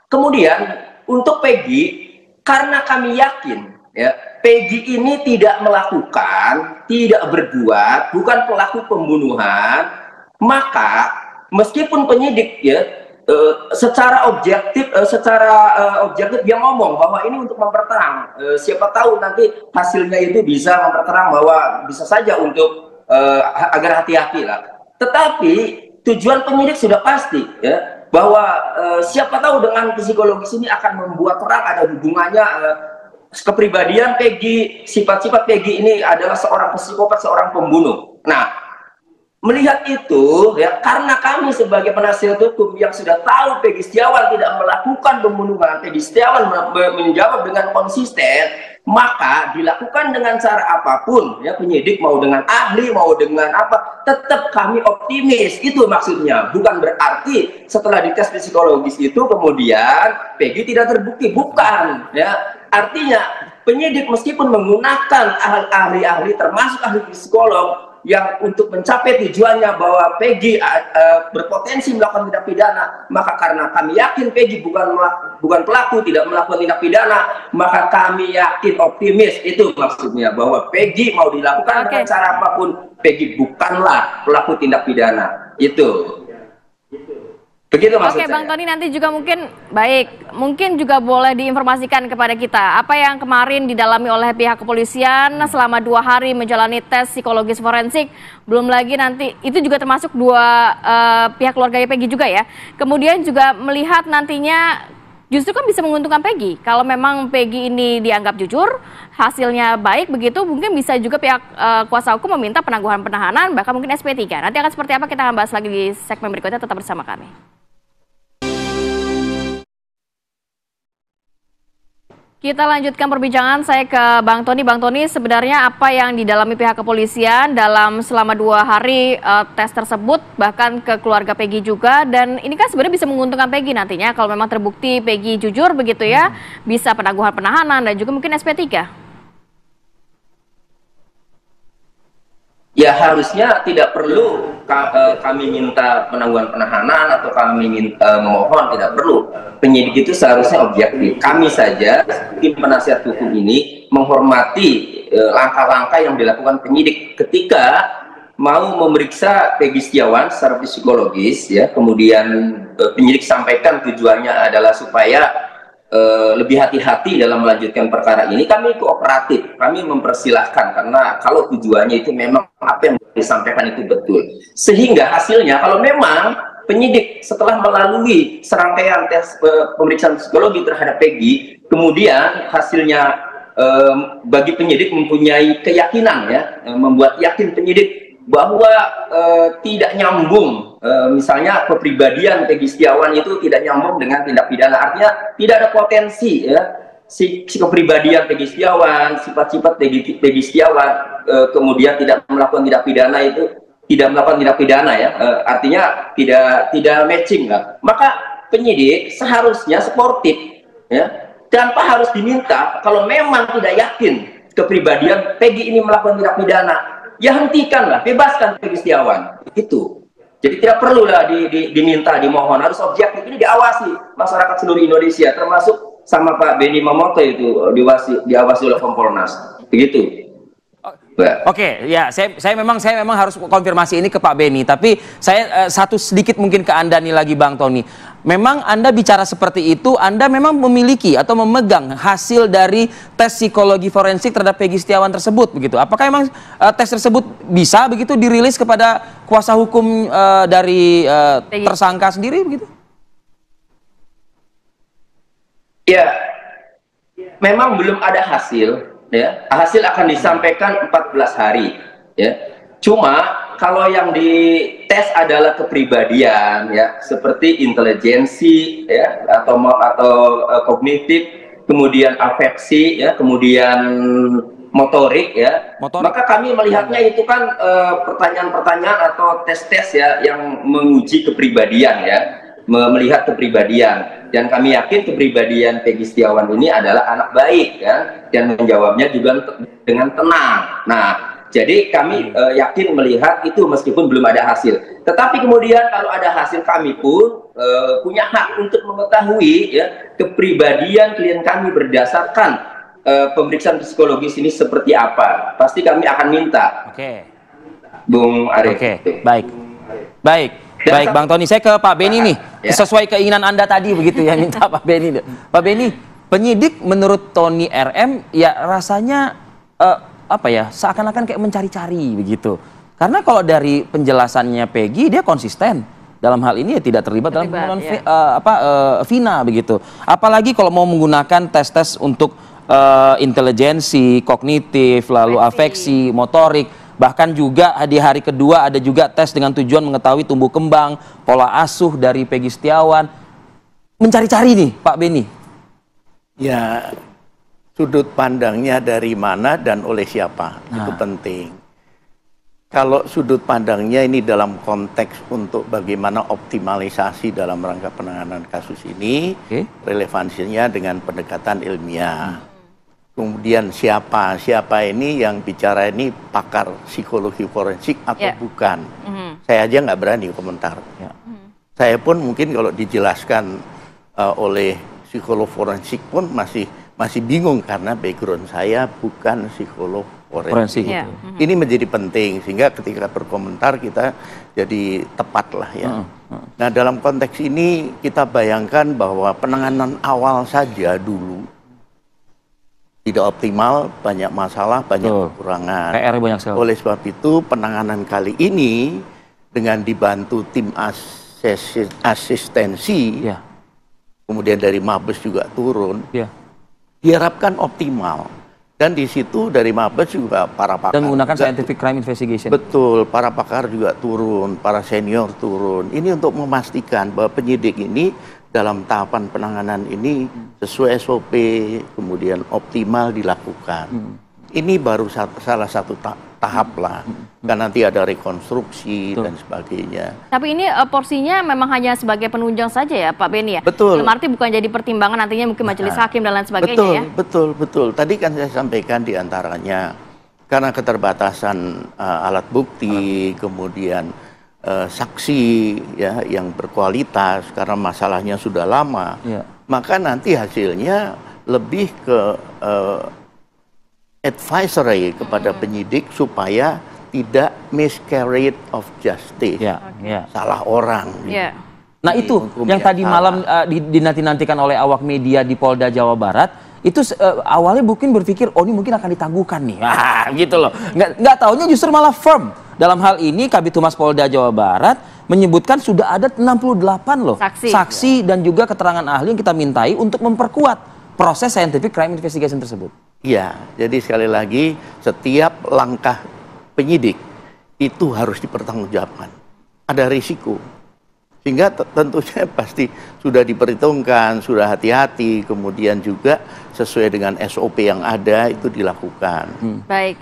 Speaker 7: kemudian untuk Peggy, karena kami yakin, ya, Peggy ini tidak melakukan, tidak berbuat, bukan pelaku pembunuhan, maka meskipun penyidik ya secara objektif dia ngomong bahwa ini untuk memperterang, siapa tahu nanti hasilnya itu bisa memperterang bahwa bisa saja untuk agar hati-hati lah. Tetapi tujuan penyidik sudah pasti ya, bahwa siapa tahu dengan psikologis ini akan membuat terang ada hubungannya kepribadian Peggy, sifat-sifat Peggy ini adalah seorang psikopat, seorang pembunuh. Nah, melihat itu, ya, karena kami sebagai penasihat hukum yang sudah tahu Peggy Setiawan tidak melakukan pembunuhan, Peggy Setiawan menjawab dengan konsisten, maka dilakukan dengan cara apapun, ya, penyidik mau dengan ahli, mau dengan apa, tetap kami optimis. Itu maksudnya. Bukan berarti setelah dites psikologis itu kemudian Peggy tidak terbukti. Bukan, ya. Artinya penyidik meskipun menggunakan ahli-ahli termasuk ahli psikolog yang untuk mencapai tujuannya bahwa Peggy berpotensi melakukan tindak pidana, maka karena kami yakin Peggy bukan pelaku, tidak melakukan tindak pidana, maka kami yakin optimis. Itu maksudnya, bahwa Peggy mau dilakukan dengan cara apapun, Peggy bukanlah pelaku tindak pidana. Itu. Begitu maksud saya.
Speaker 1: Oke, Bang Tony, nanti juga mungkin juga boleh diinformasikan kepada kita apa yang kemarin didalami oleh pihak kepolisian selama 2 hari menjalani tes psikologis forensik. Belum lagi nanti itu juga termasuk 2 pihak keluarganya Peggy juga ya. Kemudian juga melihat nantinya justru kan bisa menguntungkan Peggy. Kalau memang Peggy ini dianggap jujur, hasilnya baik begitu, mungkin bisa juga pihak kuasa hukum meminta penangguhan penahanan, bahkan mungkin SP3. Nanti akan seperti apa kita akan bahas lagi di segmen berikutnya, tetap bersama kami. Kita lanjutkan perbincangan saya ke Bang Tony. Bang Tony, sebenarnya apa yang didalami pihak kepolisian dalam selama 2 hari tes tersebut, bahkan ke keluarga Peggy juga, dan ini kan sebenarnya bisa menguntungkan Peggy nantinya kalau memang terbukti Peggy jujur begitu ya, bisa penangguhan penahanan dan juga mungkin SP3.
Speaker 7: Ya harusnya tidak perlu kami minta penangguhan penahanan atau kami memohon, tidak perlu. Penyidik itu seharusnya objektif. Kami saja, tim penasihat hukum ini, menghormati langkah-langkah yang dilakukan penyidik ketika mau memeriksa Peggy Setiawan secara psikologis, ya. Kemudian penyidik sampaikan tujuannya adalah supaya lebih hati-hati dalam melanjutkan perkara ini. Kami kooperatif, kami mempersilahkan, karena kalau tujuannya itu memang apa yang disampaikan itu betul. Sehingga hasilnya kalau memang penyidik setelah melalui serangkaian tes pemeriksaan psikologi terhadap Peggy, kemudian hasilnya bagi penyidik mempunyai keyakinan, ya, membuat yakin penyidik bahwa tidak nyambung, misalnya kepribadian Peggy Setiawan itu tidak nyambung dengan tindak pidana, artinya tidak ada potensi, ya, si kepribadian Peggy Setiawan, sifat-sifat Peggy Setiawan kemudian tidak melakukan tindak pidana itu tidak melakukan tindak pidana, ya, artinya tidak matching lah. Maka penyidik seharusnya sportif, ya, tanpa harus diminta. Kalau memang tidak yakin kepribadian Peggy ini melakukan tindak pidana, ya hentikanlah, bebaskan Peggy Setiawan. Itu. Jadi tidak perlulah diminta, dimohon, harus objektif. Ini diawasi masyarakat seluruh Indonesia, termasuk sama Pak Benny Mamoto itu diawasi oleh Kompolnas. Begitu.
Speaker 2: Oke, ya saya memang harus konfirmasi ini ke Pak Benny, tapi saya satu sedikit mungkin ke Anda nih lagi, Bang Tony. Memang Anda bicara seperti itu, Anda memang memiliki atau memegang hasil dari tes psikologi forensik terhadap Peggy Setiawan tersebut begitu. Apakah memang tes tersebut bisa begitu dirilis kepada kuasa hukum dari tersangka sendiri begitu?
Speaker 7: Ya, memang belum ada hasil. Ya, hasil akan disampaikan 14 hari, ya. Cuma kalau yang dites adalah kepribadian, ya, seperti intelijensi, ya, atau kognitif, kemudian afeksi, ya, kemudian motorik, ya. Maka kami melihatnya itu kan pertanyaan-pertanyaan atau tes-tes, ya, yang menguji kepribadian, ya, melihat kepribadian. Dan kami yakin kepribadian Peggy Setiawan ini adalah anak baik, kan, dan menjawabnya juga dengan tenang. Nah, jadi kami yakin melihat itu meskipun belum ada hasil. Tetapi kemudian kalau ada hasil, kami pun punya hak untuk mengetahui, ya, kepribadian klien kami berdasarkan pemeriksaan psikologis ini seperti apa. Pasti kami akan minta.
Speaker 2: Oke.
Speaker 7: Bung Arief.
Speaker 2: Oke, baik, Bang Tony, saya ke Pak Benny nih, ya. Sesuai keinginan Anda tadi begitu ya, minta Pak Benny. Pak Benny, penyidik menurut Tony RM ya rasanya apa ya, seakan-akan kayak mencari-cari begitu. Karena kalau dari penjelasannya Peggy, dia konsisten dalam hal ini, ya tidak terlibat dalam pembunuhan Vina begitu. Apalagi kalau mau menggunakan tes-tes untuk intelijensi, kognitif, lalu afeksi, motorik. Bahkan juga di hari kedua ada juga tes dengan tujuan mengetahui tumbuh kembang, pola asuh dari Peggy Setiawan. Mencari-cari nih Pak Beni.
Speaker 8: Ya, sudut pandangnya dari mana dan oleh siapa, itu penting. Kalau sudut pandangnya ini dalam konteks untuk bagaimana optimalisasi dalam rangka penanganan kasus ini, relevansinya dengan pendekatan ilmiah. Kemudian siapa ini yang bicara ini pakar psikologi forensik atau bukan. Saya aja nggak berani komentar. Saya pun mungkin kalau dijelaskan oleh psikolog forensik pun masih bingung karena background saya bukan psikolog forensik. Ini menjadi penting sehingga ketika berkomentar kita jadi tepat lah ya. Nah, dalam konteks ini kita bayangkan bahwa penanganan awal saja dulu tidak optimal, banyak masalah, banyak kekurangan.
Speaker 2: PR banyak sekali.
Speaker 8: Oleh sebab itu penanganan kali ini dengan dibantu tim asistensi, kemudian dari Mabes juga turun, diharapkan optimal. Dan di situ dari Mabes juga para pakar.
Speaker 2: Dan menggunakan scientific crime investigation.
Speaker 8: Betul, para pakar juga turun, para senior turun. Ini untuk memastikan bahwa penyidik ini dalam tahapan penanganan ini sesuai SOP, kemudian optimal dilakukan. Ini baru salah satu tahap lah. Kan nanti ada rekonstruksi dan sebagainya.
Speaker 1: Tapi ini porsinya memang hanya sebagai penunjang saja ya Pak Beni ya?
Speaker 8: Betul.
Speaker 1: Arti bukan jadi pertimbangan nantinya mungkin majelis hakim dan lain sebagainya
Speaker 8: Betul. Tadi kan saya sampaikan diantaranya karena keterbatasan alat bukti, kemudian saksi ya yang berkualitas karena masalahnya sudah lama, maka nanti hasilnya lebih ke advisory kepada penyidik supaya tidak miscarriage of justice, salah orang.
Speaker 2: Nah itu yang tadi malam dinanti-nantikan oleh awak media di Polda Jawa Barat. Itu awalnya mungkin berpikir, oh ini mungkin akan ditangguhkan nih. Gitu loh. Nggak taunya justru malah firm. Dalam hal ini Kabid Humas Polda Jawa Barat menyebutkan sudah ada 68 loh saksi dan juga keterangan ahli yang kita mintai untuk memperkuat proses scientific crime investigation tersebut. Iya,
Speaker 8: jadi sekali lagi setiap langkah penyidik itu harus dipertanggungjawabkan. Ada risiko. Sehingga tentunya pasti sudah diperhitungkan, sudah hati-hati, kemudian juga sesuai dengan SOP yang ada itu dilakukan.
Speaker 1: Baik.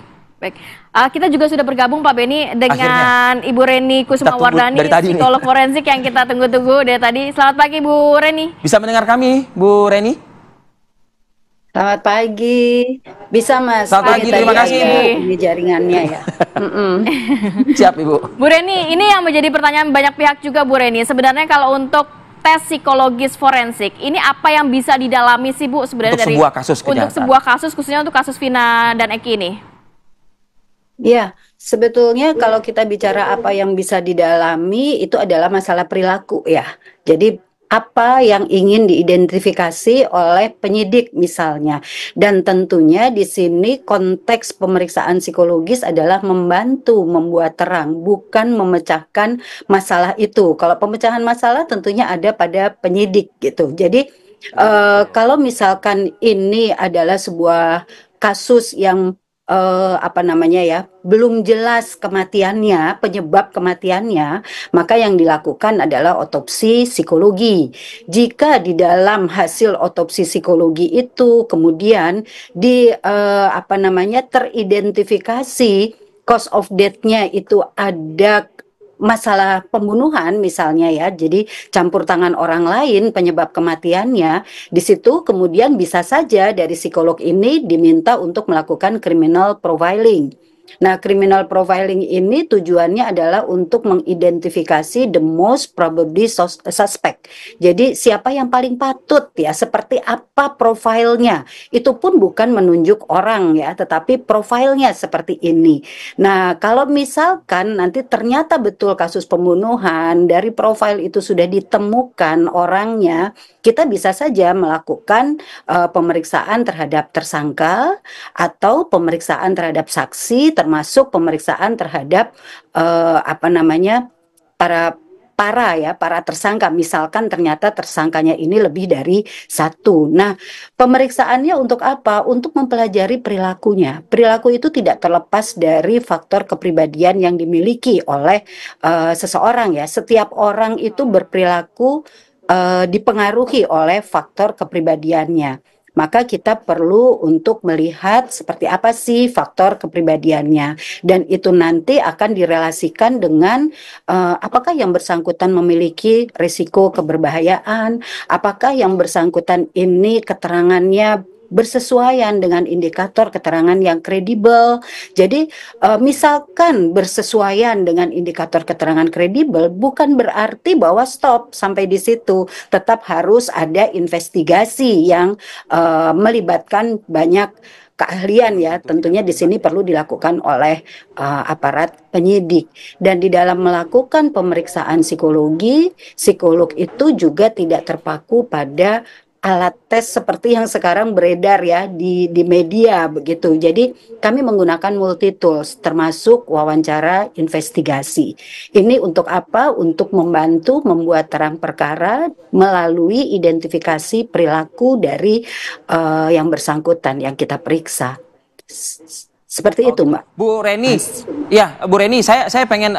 Speaker 1: Kita juga sudah bergabung Pak Beni dengan Ibu Reni Kusumawardhani, psikolog forensik yang kita tunggu-tunggu dari tadi. Selamat pagi Bu Reni.
Speaker 2: Bisa mendengar kami Bu Reni?
Speaker 9: Selamat pagi. Bisa Mas.
Speaker 2: Selamat pagi, terima kasih Ibu.
Speaker 9: Ini jaringannya ya.
Speaker 2: Siap Ibu.
Speaker 1: Bu Reni, ini yang menjadi pertanyaan banyak pihak juga Bu Reni. Sebenarnya kalau untuk tes psikologis forensik, ini apa yang bisa didalami sih Bu sebenarnya
Speaker 2: untuk
Speaker 1: dari
Speaker 2: sebuah kasus kejahatan?
Speaker 1: Untuk sebuah kasus, khususnya untuk kasus Vina dan Eki ini?
Speaker 9: Ya, sebetulnya kalau kita bicara apa yang bisa didalami itu adalah masalah perilaku ya. Jadi apa yang ingin diidentifikasi oleh penyidik misalnya. Dan tentunya di sini konteks pemeriksaan psikologis adalah membantu membuat terang, bukan memecahkan masalah itu. Kalau pemecahan masalah tentunya ada pada penyidik gitu. Jadi kalau misalkan ini adalah sebuah kasus yang belum jelas kematiannya, penyebab kematiannya, maka yang dilakukan adalah otopsi psikologi. Jika di dalam hasil otopsi psikologi itu kemudian teridentifikasi cause of death-nya itu ada masalah pembunuhan misalnya ya, jadi campur tangan orang lain penyebab kematiannya, di situ kemudian bisa saja dari psikolog ini diminta untuk melakukan criminal profiling. Nah, criminal profiling ini tujuannya adalah untuk mengidentifikasi the most probably suspect. Jadi siapa yang paling patut ya, seperti apa profilnya. Itu pun bukan menunjuk orang ya, tetapi profilnya seperti ini. Nah, kalau misalkan nanti ternyata betul kasus pembunuhan, dari profil itu sudah ditemukan orangnya, kita bisa saja melakukan pemeriksaan terhadap tersangka atau pemeriksaan terhadap saksi, termasuk pemeriksaan terhadap para para tersangka, misalkan ternyata tersangkanya ini lebih dari satu. Nah, pemeriksaannya untuk apa? Untuk mempelajari perilakunya. Perilaku itu tidak terlepas dari faktor kepribadian yang dimiliki oleh seseorang ya. Setiap orang itu berperilaku dipengaruhi oleh faktor kepribadiannya. Maka kita perlu untuk melihat seperti apa sih faktor kepribadiannya, dan itu nanti akan direlasikan dengan apakah yang bersangkutan memiliki risiko keberbahayaan, apakah yang bersangkutan ini keterangannya bersesuaian dengan indikator keterangan yang kredibel. Jadi misalkan bersesuaian dengan indikator keterangan kredibel, bukan berarti bahwa stop sampai di situ. Tetap harus ada investigasi yang melibatkan banyak keahlian ya. Tentunya di sini perlu dilakukan oleh aparat penyidik. Dan di dalam melakukan pemeriksaan psikologi, psikolog itu juga tidak terpaku pada alat tes seperti yang sekarang beredar ya di media begitu. Jadi kami menggunakan multi tools termasuk wawancara investigasi. Ini untuk apa? Untuk membantu membuat terang perkara melalui identifikasi perilaku dari yang bersangkutan yang kita periksa. Seperti itu, Mbak.
Speaker 2: Bu Reni, ya Bu Reni, saya pengen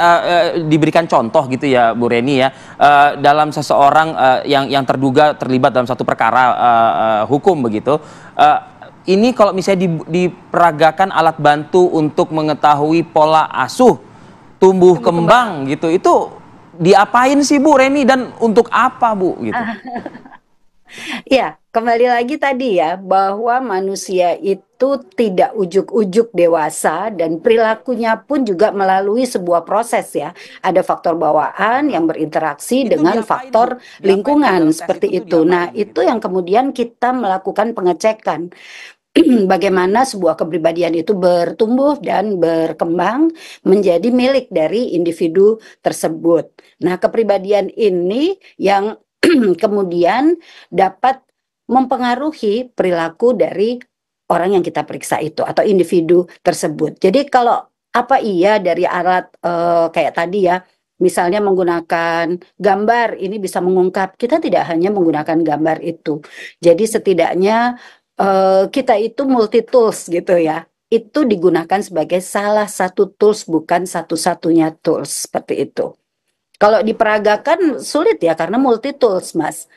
Speaker 2: diberikan contoh gitu ya, Bu Reni ya, dalam seseorang yang terduga terlibat dalam satu perkara hukum begitu. Ini kalau misalnya diperagakan alat bantu untuk mengetahui pola asuh, tumbuh kembang gitu, itu diapain sih Bu Reni dan untuk apa Bu gitu?
Speaker 9: Ya, kembali lagi tadi ya, bahwa manusia itu tidak ujuk-ujuk dewasa dan perilakunya pun juga melalui sebuah proses ya. Ada faktor bawaan yang berinteraksi dengan faktor lingkungan seperti itu. Nah, itu yang kemudian kita melakukan pengecekan. Bagaimana sebuah kepribadian itu bertumbuh dan berkembang menjadi milik dari individu tersebut. Nah, kepribadian ini yang kemudian dapat mempengaruhi perilaku dari orang yang kita periksa itu atau individu tersebut. Jadi kalau apa iya dari alat kayak tadi ya, misalnya menggunakan gambar ini bisa mengungkap, kita tidak hanya menggunakan gambar itu. Jadi setidaknya kita itu multi tools gitu ya. Itu digunakan sebagai salah satu tools, bukan satu-satunya tools seperti itu. Kalau diperagakan sulit ya karena multi tools, Mas.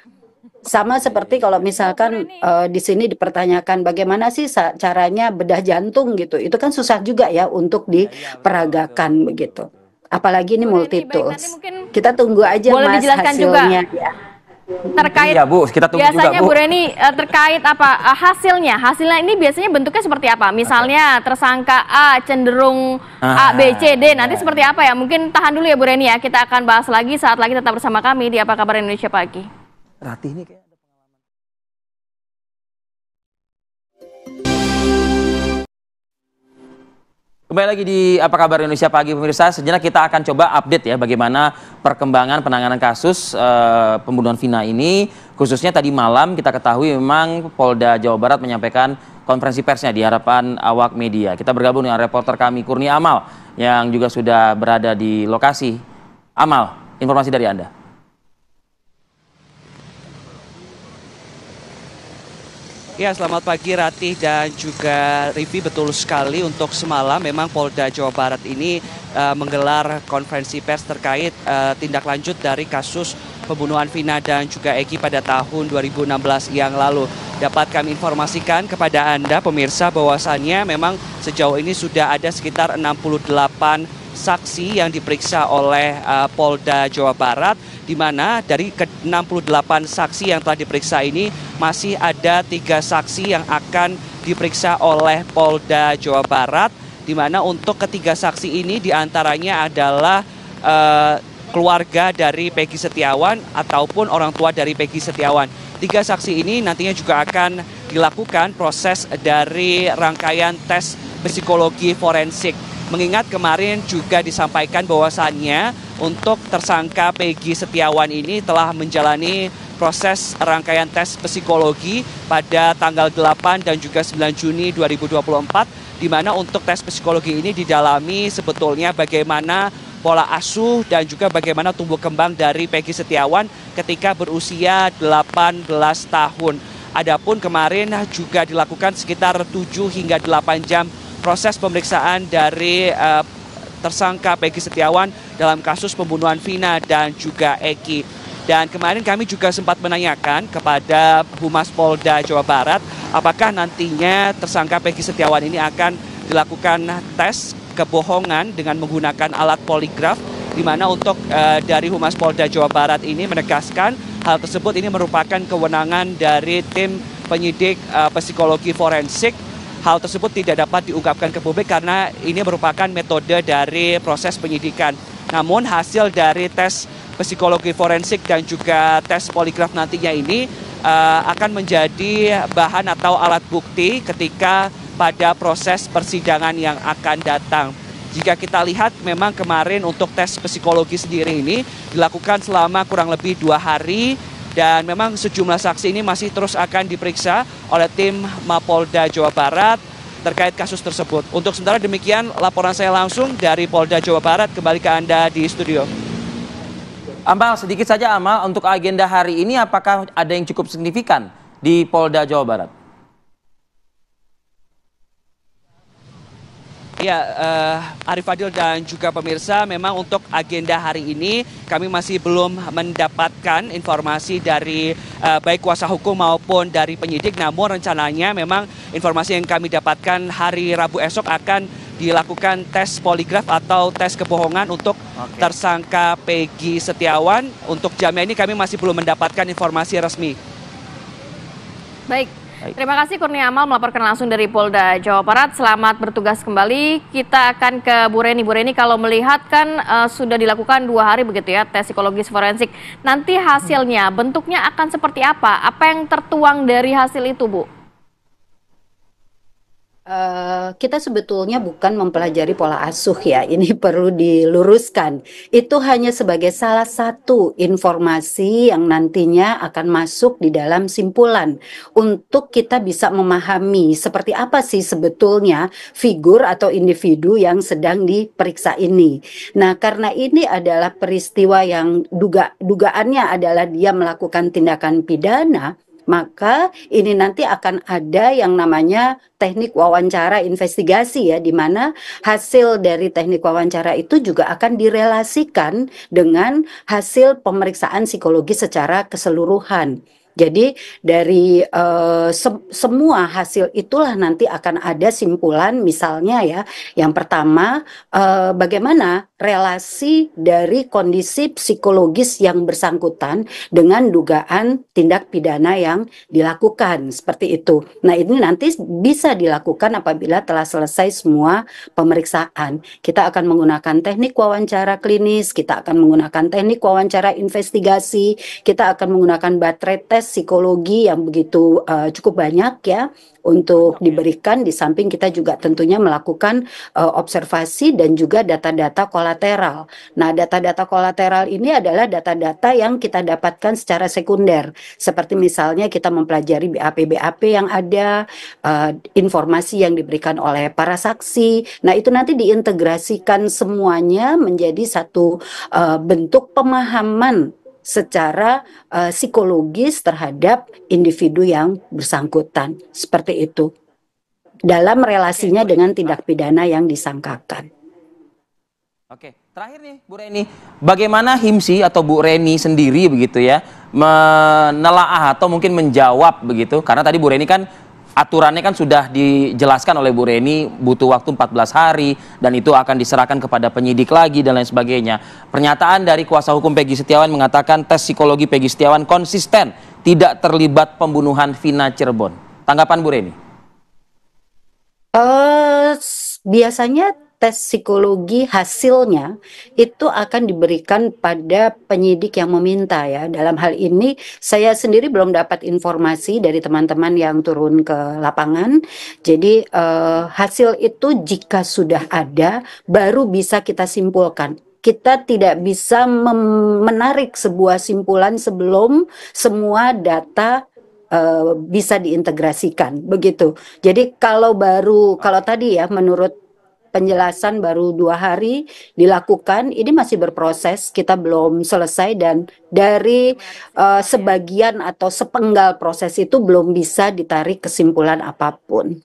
Speaker 9: Sama seperti kalau misalkan di sini dipertanyakan bagaimana sih caranya bedah jantung gitu. Itu kan susah juga ya untuk diperagakan begitu. Apalagi ini multi tools. Kita tunggu aja Mas hasilnya ya.
Speaker 1: Terkait
Speaker 2: ya Bu, kita tunggu
Speaker 1: biasanya
Speaker 2: juga, Bu.
Speaker 1: Bu Reni terkait apa hasilnya ini biasanya bentuknya seperti apa? Misalnya tersangka A cenderung A, B, C, D, nanti seperti apa ya? Mungkin tahan dulu ya Bu Reni ya, kita akan bahas lagi saat lagi, tetap bersama kami di Apa Kabar Indonesia Pagi.
Speaker 2: Ratih ini kayak kembali lagi di Apa Kabar Indonesia Pagi pemirsa. Sejenak kita akan coba update ya bagaimana perkembangan penanganan kasus pembunuhan Vina ini. Khususnya tadi malam kita ketahui memang Polda Jawa Barat menyampaikan konferensi persnya di hadapan awak media. Kita bergabung dengan reporter kami Kurnia Amal yang juga sudah berada di lokasi. Amal, informasi dari Anda.
Speaker 10: Ya, selamat pagi Ratih dan juga Rivi. Betul sekali, untuk semalam memang Polda Jawa Barat ini menggelar konferensi pers terkait tindak lanjut dari kasus pembunuhan Vina dan juga Egi pada tahun 2016 yang lalu. Dapat kami informasikan kepada Anda pemirsa bahwasannya memang sejauh ini sudah ada sekitar 68 saksi yang diperiksa oleh Polda Jawa Barat, di mana dari ke-68 saksi yang telah diperiksa ini masih ada 3 saksi yang akan diperiksa oleh Polda Jawa Barat, di mana untuk ketiga saksi ini diantaranya adalah keluarga dari Peggy Setiawan ataupun orang tua dari Peggy Setiawan. 3 saksi ini nantinya juga akan dilakukan proses dari rangkaian tes psikologi forensik. Mengingat kemarin juga disampaikan bahwasannya untuk tersangka Peggy Setiawan ini telah menjalani proses rangkaian tes psikologi pada tanggal 8 dan juga 9 Juni 2024, di mana untuk tes psikologi ini didalami sebetulnya bagaimana pola asuh dan juga bagaimana tumbuh kembang dari Peggy Setiawan ketika berusia 18 tahun. Adapun kemarin juga dilakukan sekitar 7 hingga 8 jam proses pemeriksaan dari tersangka Peggy Setiawan dalam kasus pembunuhan Vina dan juga Eki. Dan kemarin kami juga sempat menanyakan kepada Humas Polda Jawa Barat apakah nantinya tersangka Peggy Setiawan ini akan dilakukan tes kebohongan dengan menggunakan alat poligraf, di mana untuk dari Humas Polda Jawa Barat ini menegaskan hal tersebut ini merupakan kewenangan dari tim penyidik psikologi forensik. Hal tersebut tidak dapat diungkapkan ke publik karena ini merupakan metode dari proses penyidikan. Namun hasil dari tes psikologi forensik dan juga tes poligraf nantinya ini akan menjadi bahan atau alat bukti ketika pada proses persidangan yang akan datang. Jika kita lihat memang kemarin untuk tes psikologi sendiri ini dilakukan selama kurang lebih 2 hari dan memang sejumlah saksi ini masih terus akan diperiksa oleh tim Mapolda Jawa Barat terkait kasus tersebut. Untuk sementara demikian laporan saya langsung dari Polda Jawa Barat, kembali ke Anda di studio.
Speaker 2: Amal, sedikit saja Amal, untuk agenda hari ini apakah ada yang cukup signifikan di Polda Jawa Barat?
Speaker 10: Ya, Arif Fadil dan juga pemirsa, memang untuk agenda hari ini kami masih belum mendapatkan informasi dari baik kuasa hukum maupun dari penyidik. Namun rencananya memang informasi yang kami dapatkan hari Rabu esok akan dilakukan tes poligraf atau tes kebohongan untuk tersangka Peggy Setiawan. Untuk jamnya ini kami masih belum mendapatkan informasi resmi.
Speaker 1: Baik. Terima kasih Kurnia Amal melaporkan langsung dari Polda Jawa Barat. Selamat bertugas kembali. Kita akan ke Bu Reni. Bu Reni, kalau melihat kan sudah dilakukan 2 hari begitu ya tes psikologis forensik. Nanti hasilnya bentuknya akan seperti apa? Apa yang tertuang dari hasil itu, Bu?
Speaker 9: Kita sebetulnya bukan mempelajari pola asuh ya, ini perlu diluruskan. Itu hanya sebagai salah satu informasi yang nantinya akan masuk di dalam simpulan untuk kita bisa memahami seperti apa sih sebetulnya figur atau individu yang sedang diperiksa ini. Nah, karena ini adalah peristiwa yang dugaannya adalah dia melakukan tindakan pidana, maka ini nanti akan ada yang namanya teknik wawancara investigasi ya, di mana hasil dari teknik wawancara itu juga akan direlasikan dengan hasil pemeriksaan psikologi secara keseluruhan. Jadi dari semua hasil itulah nanti akan ada simpulan, misalnya ya, yang pertama bagaimana relasi dari kondisi psikologis yang bersangkutan dengan dugaan tindak pidana yang dilakukan, seperti itu. Nah, ini nanti bisa dilakukan apabila telah selesai semua pemeriksaan. Kita akan menggunakan teknik wawancara klinis, kita akan menggunakan teknik wawancara investigasi, kita akan menggunakan baterai tes psikologi yang begitu cukup banyak ya untuk diberikan. Di samping kita juga tentunya melakukan observasi dan juga data-data kolateral. Nah, data-data kolateral ini adalah data-data yang kita dapatkan secara sekunder, seperti misalnya kita mempelajari BAP-BAP yang ada, informasi yang diberikan oleh para saksi. Nah, itu nanti diintegrasikan semuanya menjadi satu bentuk pemahaman secara psikologis terhadap individu yang bersangkutan, seperti itu dalam relasinya dengan tindak pidana yang disangkakan.
Speaker 2: Oke, terakhir nih Bu Reni, bagaimana HIMSI atau Bu Reni sendiri begitu ya menelaah atau mungkin menjawab begitu, karena tadi Bu Reni kan aturannya kan sudah dijelaskan oleh Bu Reni, butuh waktu 14 hari dan itu akan diserahkan kepada penyidik lagi dan lain sebagainya. Pernyataan dari kuasa hukum Peggy Setiawan mengatakan tes psikologi Peggy Setiawan konsisten tidak terlibat pembunuhan Vina Cirebon. Tanggapan Bu Reni?
Speaker 9: Biasanya tes psikologi hasilnya itu akan diberikan pada penyidik yang meminta ya. Dalam hal ini saya sendiri belum dapat informasi dari teman-teman yang turun ke lapangan. Jadi hasil itu jika sudah ada baru bisa kita simpulkan. Kita tidak bisa menarik sebuah simpulan sebelum semua data bisa diintegrasikan begitu. Jadi kalau tadi ya menurut penjelasan baru 2 hari dilakukan, ini masih berproses, kita belum selesai dan dari sebagian atau sepenggal proses itu belum bisa ditarik kesimpulan apapun.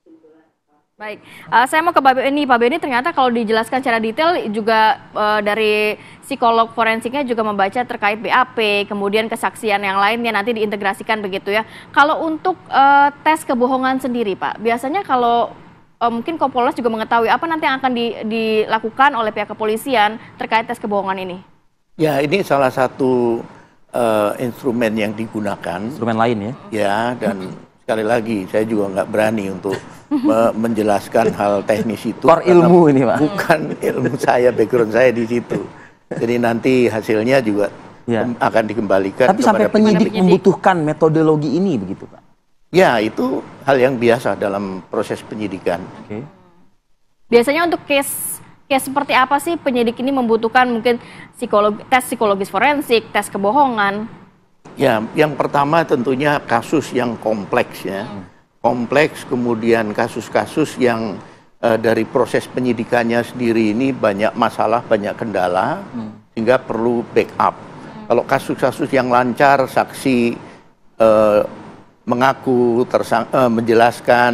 Speaker 1: Baik, saya mau ke Pak Beni. Pak Beni, ternyata kalau dijelaskan secara detail juga dari psikolog forensiknya juga membaca terkait BAP, kemudian kesaksian yang lainnya nanti diintegrasikan begitu ya. Kalau untuk tes kebohongan sendiri Pak, biasanya kalau mungkin Kompolnas juga mengetahui apa nanti yang akan dilakukan oleh pihak kepolisian terkait tes kebohongan ini?
Speaker 8: Ya, ini salah satu instrumen yang digunakan.
Speaker 2: Instrumen lain ya?
Speaker 8: Ya, dan sekali lagi saya juga nggak berani untuk menjelaskan hal teknis itu.
Speaker 2: Core ilmu ini Pak.
Speaker 8: Bukan ilmu saya, background saya di situ. Jadi nanti hasilnya juga akan dikembalikan.
Speaker 2: Tapi sampai penyidik membutuhkan metodologi ini begitu Pak?
Speaker 8: Ya, itu hal yang biasa dalam proses penyidikan.
Speaker 2: Oke.
Speaker 1: Biasanya untuk case seperti apa sih penyidik ini membutuhkan mungkin tes psikologis forensik, tes kebohongan?
Speaker 8: Ya, yang pertama tentunya kasus yang kompleks ya. Kompleks, kemudian kasus-kasus yang dari proses penyidikannya sendiri ini banyak masalah, banyak kendala, sehingga perlu backup. Kalau kasus-kasus yang lancar, saksi mengaku, menjelaskan,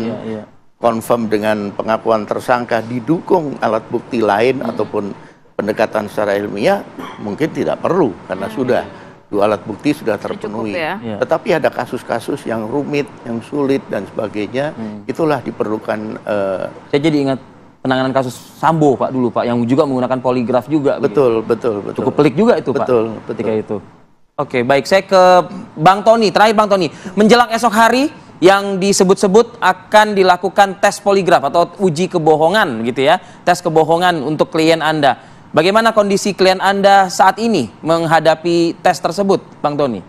Speaker 8: confirm dengan pengakuan tersangka, didukung alat bukti lain ataupun pendekatan secara ilmiah, mungkin tidak perlu, karena sudah 2 alat bukti sudah terpenuhi.
Speaker 1: Cukup, ya?
Speaker 8: Tetapi ada kasus-kasus yang rumit, yang sulit dan sebagainya, itulah diperlukan.
Speaker 2: Saya jadi ingat penanganan kasus Sambo Pak dulu Pak, yang juga menggunakan poligraf juga.
Speaker 8: Betul, betul.
Speaker 2: Cukup pelik juga itu Pak.
Speaker 8: Betul.
Speaker 2: Ketika itu. Oke, baik, saya ke Bang Tony. Terakhir Bang Tony, menjelang esok hari yang disebut-sebut akan dilakukan tes poligraf atau uji kebohongan gitu ya, tes kebohongan untuk klien Anda. Bagaimana kondisi klien Anda saat ini menghadapi tes tersebut, Bang Tony?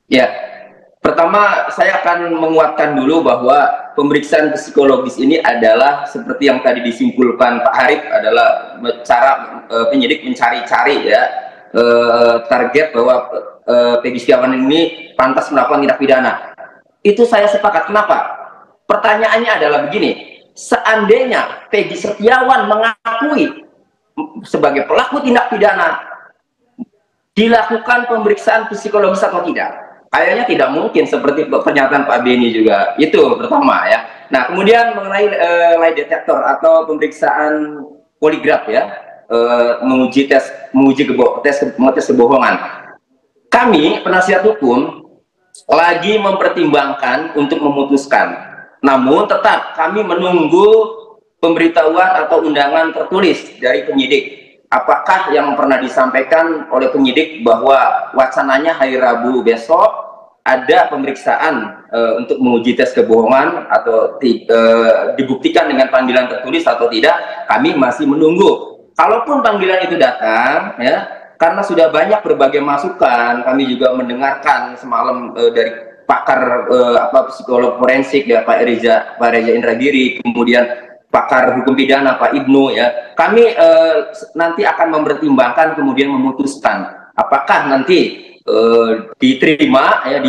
Speaker 7: Ya, pertama saya akan menguatkan dulu bahwa pemeriksaan psikologis ini adalah seperti yang tadi disimpulkan Pak Harif, adalah cara penyidik mencari-cari ya target bahwa Peggy Setiawan ini pantas melakukan tindak pidana. Itu saya sepakat. Kenapa? Pertanyaannya adalah begini. Seandainya Peggy Setiawan mengakui sebagai pelaku tindak pidana, dilakukan pemeriksaan psikologis atau tidak? Kayaknya tidak mungkin seperti pernyataan Pak Beni juga. Itu pertama ya. Nah, kemudian mengenai lie detector atau pemeriksaan poligraf ya, menguji tes kebohongan. Kami penasihat hukum lagi mempertimbangkan untuk memutuskan. Namun tetap kami menunggu pemberitahuan atau undangan tertulis dari penyidik. Apakah yang pernah disampaikan oleh penyidik bahwa wacananya hari Rabu besok ada pemeriksaan untuk menguji tes kebohongan atau dibuktikan dengan panggilan tertulis atau tidak, kami masih menunggu. Kalaupun panggilan itu datang ya, karena sudah banyak berbagai masukan, kami juga mendengarkan semalam dari pakar psikolog forensik ya Pak Reza Indragiri, kemudian pakar hukum pidana Pak Ibnu ya. Kami nanti akan mempertimbangkan kemudian memutuskan apakah nanti diterima ya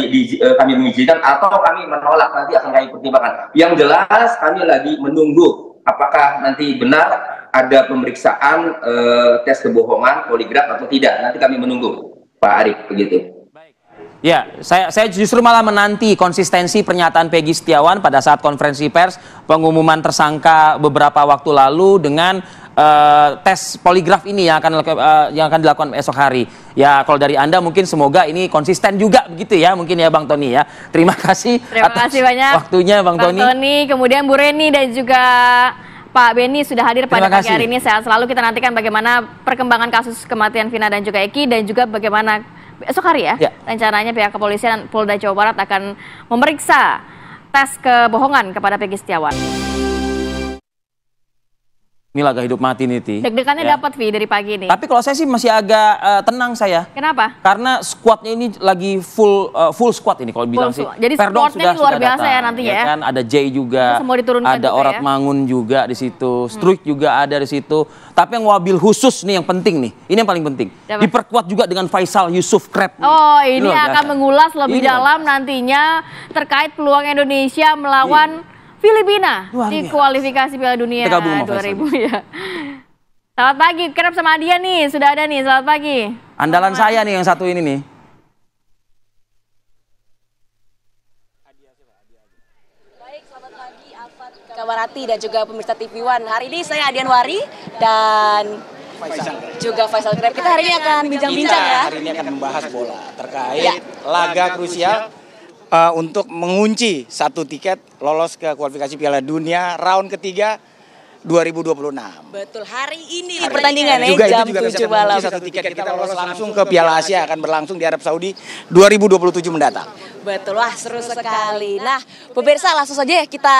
Speaker 7: kami mengizinkan atau kami menolak, nanti akan kami pertimbangkan. Yang jelas kami lagi menunggu apakah nanti benar ada pemeriksaan tes kebohongan poligraf atau tidak. Nanti kami menunggu Pak Arif begitu.
Speaker 2: Ya, saya justru malah menanti konsistensi pernyataan Peggy Setiawan pada saat konferensi pers pengumuman tersangka beberapa waktu lalu dengan tes poligraf ini yang akan dilakukan esok hari. Ya, kalau dari Anda mungkin semoga ini konsisten juga begitu ya, mungkin ya Bang Tony ya. Terima kasih atas waktunya Bang Tony.
Speaker 1: Kemudian Bu Reni dan juga Pak Beni sudah hadir pada pagi hari ini. Sehat selalu. Kita nantikan bagaimana perkembangan kasus kematian Vina dan juga Eki, dan juga bagaimana esok hari ya, rencananya pihak kepolisian Polda Jawa Barat akan memeriksa tes kebohongan kepada Peggy Setiawan.
Speaker 2: Ini laga hidup mati nih, Ti.
Speaker 1: Deg-degannya dapat, Vi, dari pagi ini.
Speaker 2: Tapi kalau saya sih masih agak tenang saya.
Speaker 1: Kenapa?
Speaker 2: Karena skuadnya ini lagi full squad ini kalau bilang sih.
Speaker 1: Jadi supportnya luar biasa ya nantinya ya.
Speaker 2: Kan ada Jay juga, ada Orat Mangun juga di situ, Struik juga ada di situ. Tapi yang wabil khusus nih yang penting nih, ini yang paling penting. Diperkuat juga dengan Faisal Yusuf Krep.
Speaker 1: Oh, ini akan mengulas lebih dalam nantinya terkait peluang Indonesia melawan Filipina
Speaker 2: Luar
Speaker 1: di
Speaker 2: biasa.
Speaker 1: kualifikasi Piala Dunia
Speaker 2: Kita gabung sama
Speaker 1: 2000 ya. Selamat pagi, Krep sama Adia nih, sudah ada nih, selamat pagi.
Speaker 2: Andalan saya nih yang satu ini nih.
Speaker 11: Baik, selamat pagi Alfat Kabarati dan juga pemirsa TV One. Hari ini saya Adian Wari dan juga Faisal Krep. Kita hari ini akan bincang-bincang ya.
Speaker 12: Hari ini akan membahas bola terkait laga krusial untuk mengunci satu tiket lolos ke kualifikasi Piala Dunia round ketiga 2026.
Speaker 11: Betul, hari ini pertandingan
Speaker 12: juga
Speaker 11: jam
Speaker 12: itu juga
Speaker 11: 7 malam.
Speaker 12: satu tiket kita lolos langsung ke Piala Asia akan berlangsung di Arab Saudi 2027 mendatang.
Speaker 11: Betul, wah seru sekali. Nah, pemirsa langsung saja kita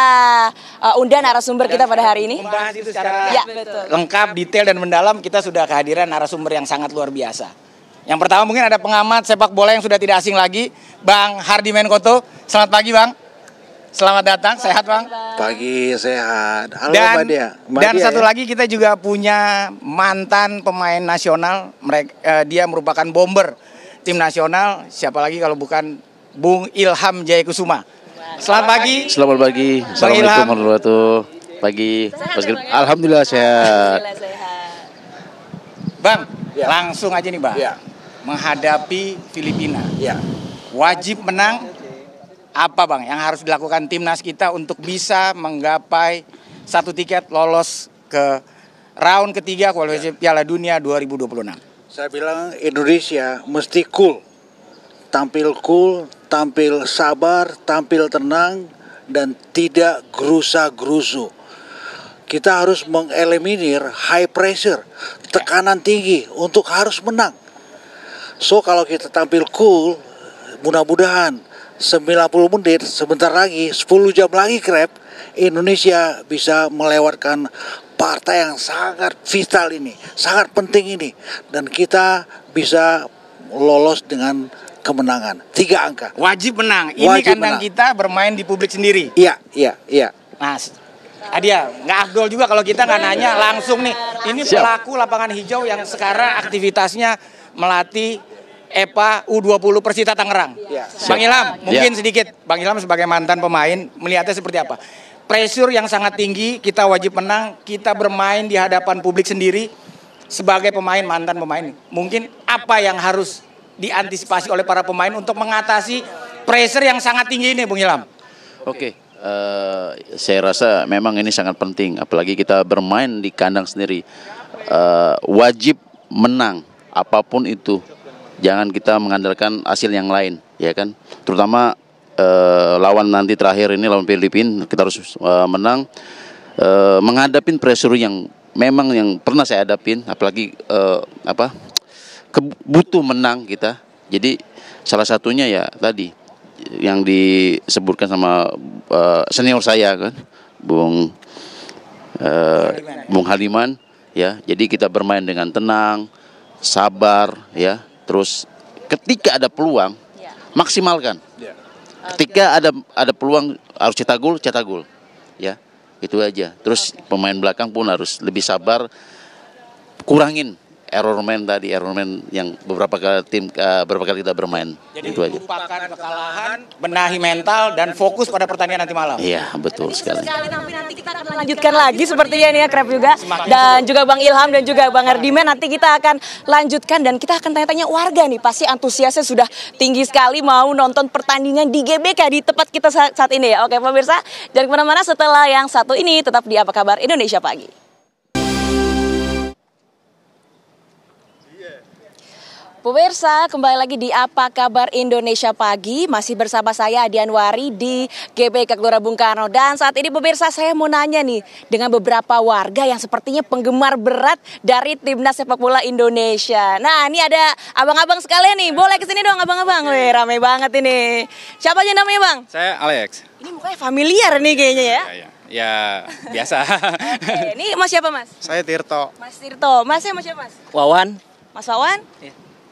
Speaker 11: undang narasumber kita pada hari ini.
Speaker 12: Membahas itu secara
Speaker 11: Ya, betul.
Speaker 12: lengkap, detail dan mendalam, kita sudah kehadiran narasumber yang sangat luar biasa. Yang pertama mungkin ada pengamat sepak bola yang sudah tidak asing lagi, Bang Hardy Menkoto. Selamat pagi, Bang. Selamat datang, sehat Bang?
Speaker 13: Pagi, sehat. Halo
Speaker 12: Dan,
Speaker 13: Mbak Dia.
Speaker 12: dan satu lagi kita juga punya mantan pemain nasional, dia merupakan bomber tim nasional, siapa lagi kalau bukan Bung Ilham Jayakusuma. Selamat pagi.
Speaker 13: Selamat pagi. Assalamualaikum warahmatullahi wabarakatuh. Pagi. Alhamdulillah sehat.
Speaker 12: Bang, langsung aja nih Bang. Menghadapi Filipina. Wajib menang. Apa Bang yang harus dilakukan timnas kita untuk bisa menggapai satu tiket lolos ke round ketiga kualifikasi Piala Dunia 2026?
Speaker 13: Saya bilang Indonesia mesti cool, tampil sabar, tampil tenang, dan tidak gerusa-gerusu. Kita harus mengeliminir high pressure, tekanan tinggi untuk harus menang. So kalau kita tampil cool, mudah-mudahan 90 menit, sebentar lagi, 10 jam lagi Krep, Indonesia bisa melewatkan partai yang sangat vital ini, sangat penting ini. Dan kita bisa lolos dengan kemenangan, 3 angka.
Speaker 12: Wajib menang, ini
Speaker 13: Wajib
Speaker 12: kandang
Speaker 13: menang.
Speaker 12: kita bermain di publik sendiri.
Speaker 13: Iya.
Speaker 12: Nah, Adia, nggak afdol juga kalau kita nggak nanya langsung nih. Ini pelaku lapangan hijau yang sekarang aktivitasnya melatih EPA U20 Persita Tangerang. Bang Ilham, mungkin sedikit. Bang Ilham sebagai mantan pemain, melihatnya seperti apa? Pressure yang sangat tinggi, kita wajib menang, kita bermain di hadapan publik sendiri. Sebagai pemain, mantan pemain, mungkin apa yang harus diantisipasi oleh para pemain untuk mengatasi pressure yang sangat tinggi ini, Bung Ilham?
Speaker 14: Oke, saya rasa memang ini sangat penting, apalagi kita bermain di kandang sendiri. Wajib menang, apapun itu. Jangan kita mengandalkan hasil yang lain, ya kan? Terutama lawan nanti terakhir ini lawan Filipina, kita harus menang. Menghadapin pressure yang memang yang pernah saya hadapin, apalagi butuh menang kita. Jadi salah satunya ya tadi yang disebutkan sama senior saya kan, Bung Haliman, ya. Jadi kita bermain dengan tenang, sabar, ya. Terus ketika ada peluang maksimalkan. Ketika ada peluang harus cetak gol, ya. Itu aja. Terus pemain belakang pun harus lebih sabar, kurangin error man yang beberapa kali kita bermain.
Speaker 12: Jadi
Speaker 14: itu aja.
Speaker 12: lupakan kekalahan, benahi mental dan fokus pada pertandingan nanti malam.
Speaker 14: Iya, betul sekali.
Speaker 11: Nanti kita akan lanjutkan lagi sepertinya nih ya Krep juga. Dan juga Bang Ilham dan juga Bang Hardiman, nanti kita akan lanjutkan dan kita akan tanya-tanya warga nih. Pasti antusiasnya sudah tinggi sekali mau nonton pertandingan di GBK di tempat kita saat ini ya. Oke pemirsa, jangan kemana-mana, setelah yang satu ini tetap di Apa Kabar Indonesia Pagi. Pemirsa, kembali lagi di Apa Kabar Indonesia Pagi. Masih bersama saya Adian Wari di GBK Gelora Bung Karno. Dan saat ini pemirsa, saya mau nanya nih dengan beberapa warga yang sepertinya penggemar berat dari Timnas Sepak Bola Indonesia. Nah, ini ada abang-abang sekalian nih. Boleh kesini dong abang-abang. Wih, rame banget ini. Siapa aja namanya Bang?
Speaker 15: Saya Alex.
Speaker 11: Ini mukanya familiar nih kayaknya ya.
Speaker 15: Ya, biasa.
Speaker 11: Oke, ini Mas siapa Mas?
Speaker 15: Saya Tirto.
Speaker 11: Mas Tirto. Masnya Mas siapa Mas?
Speaker 15: Wawan.
Speaker 11: Mas Wawan?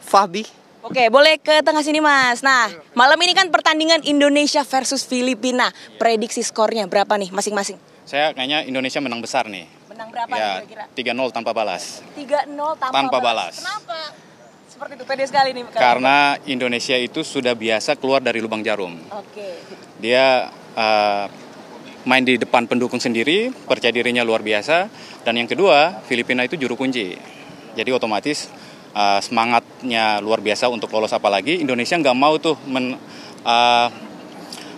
Speaker 15: Fahbi.
Speaker 11: Oke, boleh ke tengah sini Mas. Nah, malam ini kan pertandingan Indonesia versus Filipina. Prediksi skornya berapa nih masing-masing?
Speaker 15: Saya kayaknya Indonesia menang besar nih.
Speaker 11: Menang berapa
Speaker 15: ya,
Speaker 11: kira-kira?
Speaker 15: 3-0 tanpa balas.
Speaker 11: 3-0 tanpa balas. Kenapa? Seperti itu, pede sekali nih.
Speaker 15: Karena Indonesia itu sudah biasa keluar dari lubang jarum.
Speaker 11: Oke.
Speaker 15: Dia main di depan pendukung sendiri, percaya dirinya luar biasa. Dan yang kedua, Filipina itu juru kunci. Jadi otomatis semangatnya luar biasa untuk lolos, apalagi Indonesia nggak mau tuh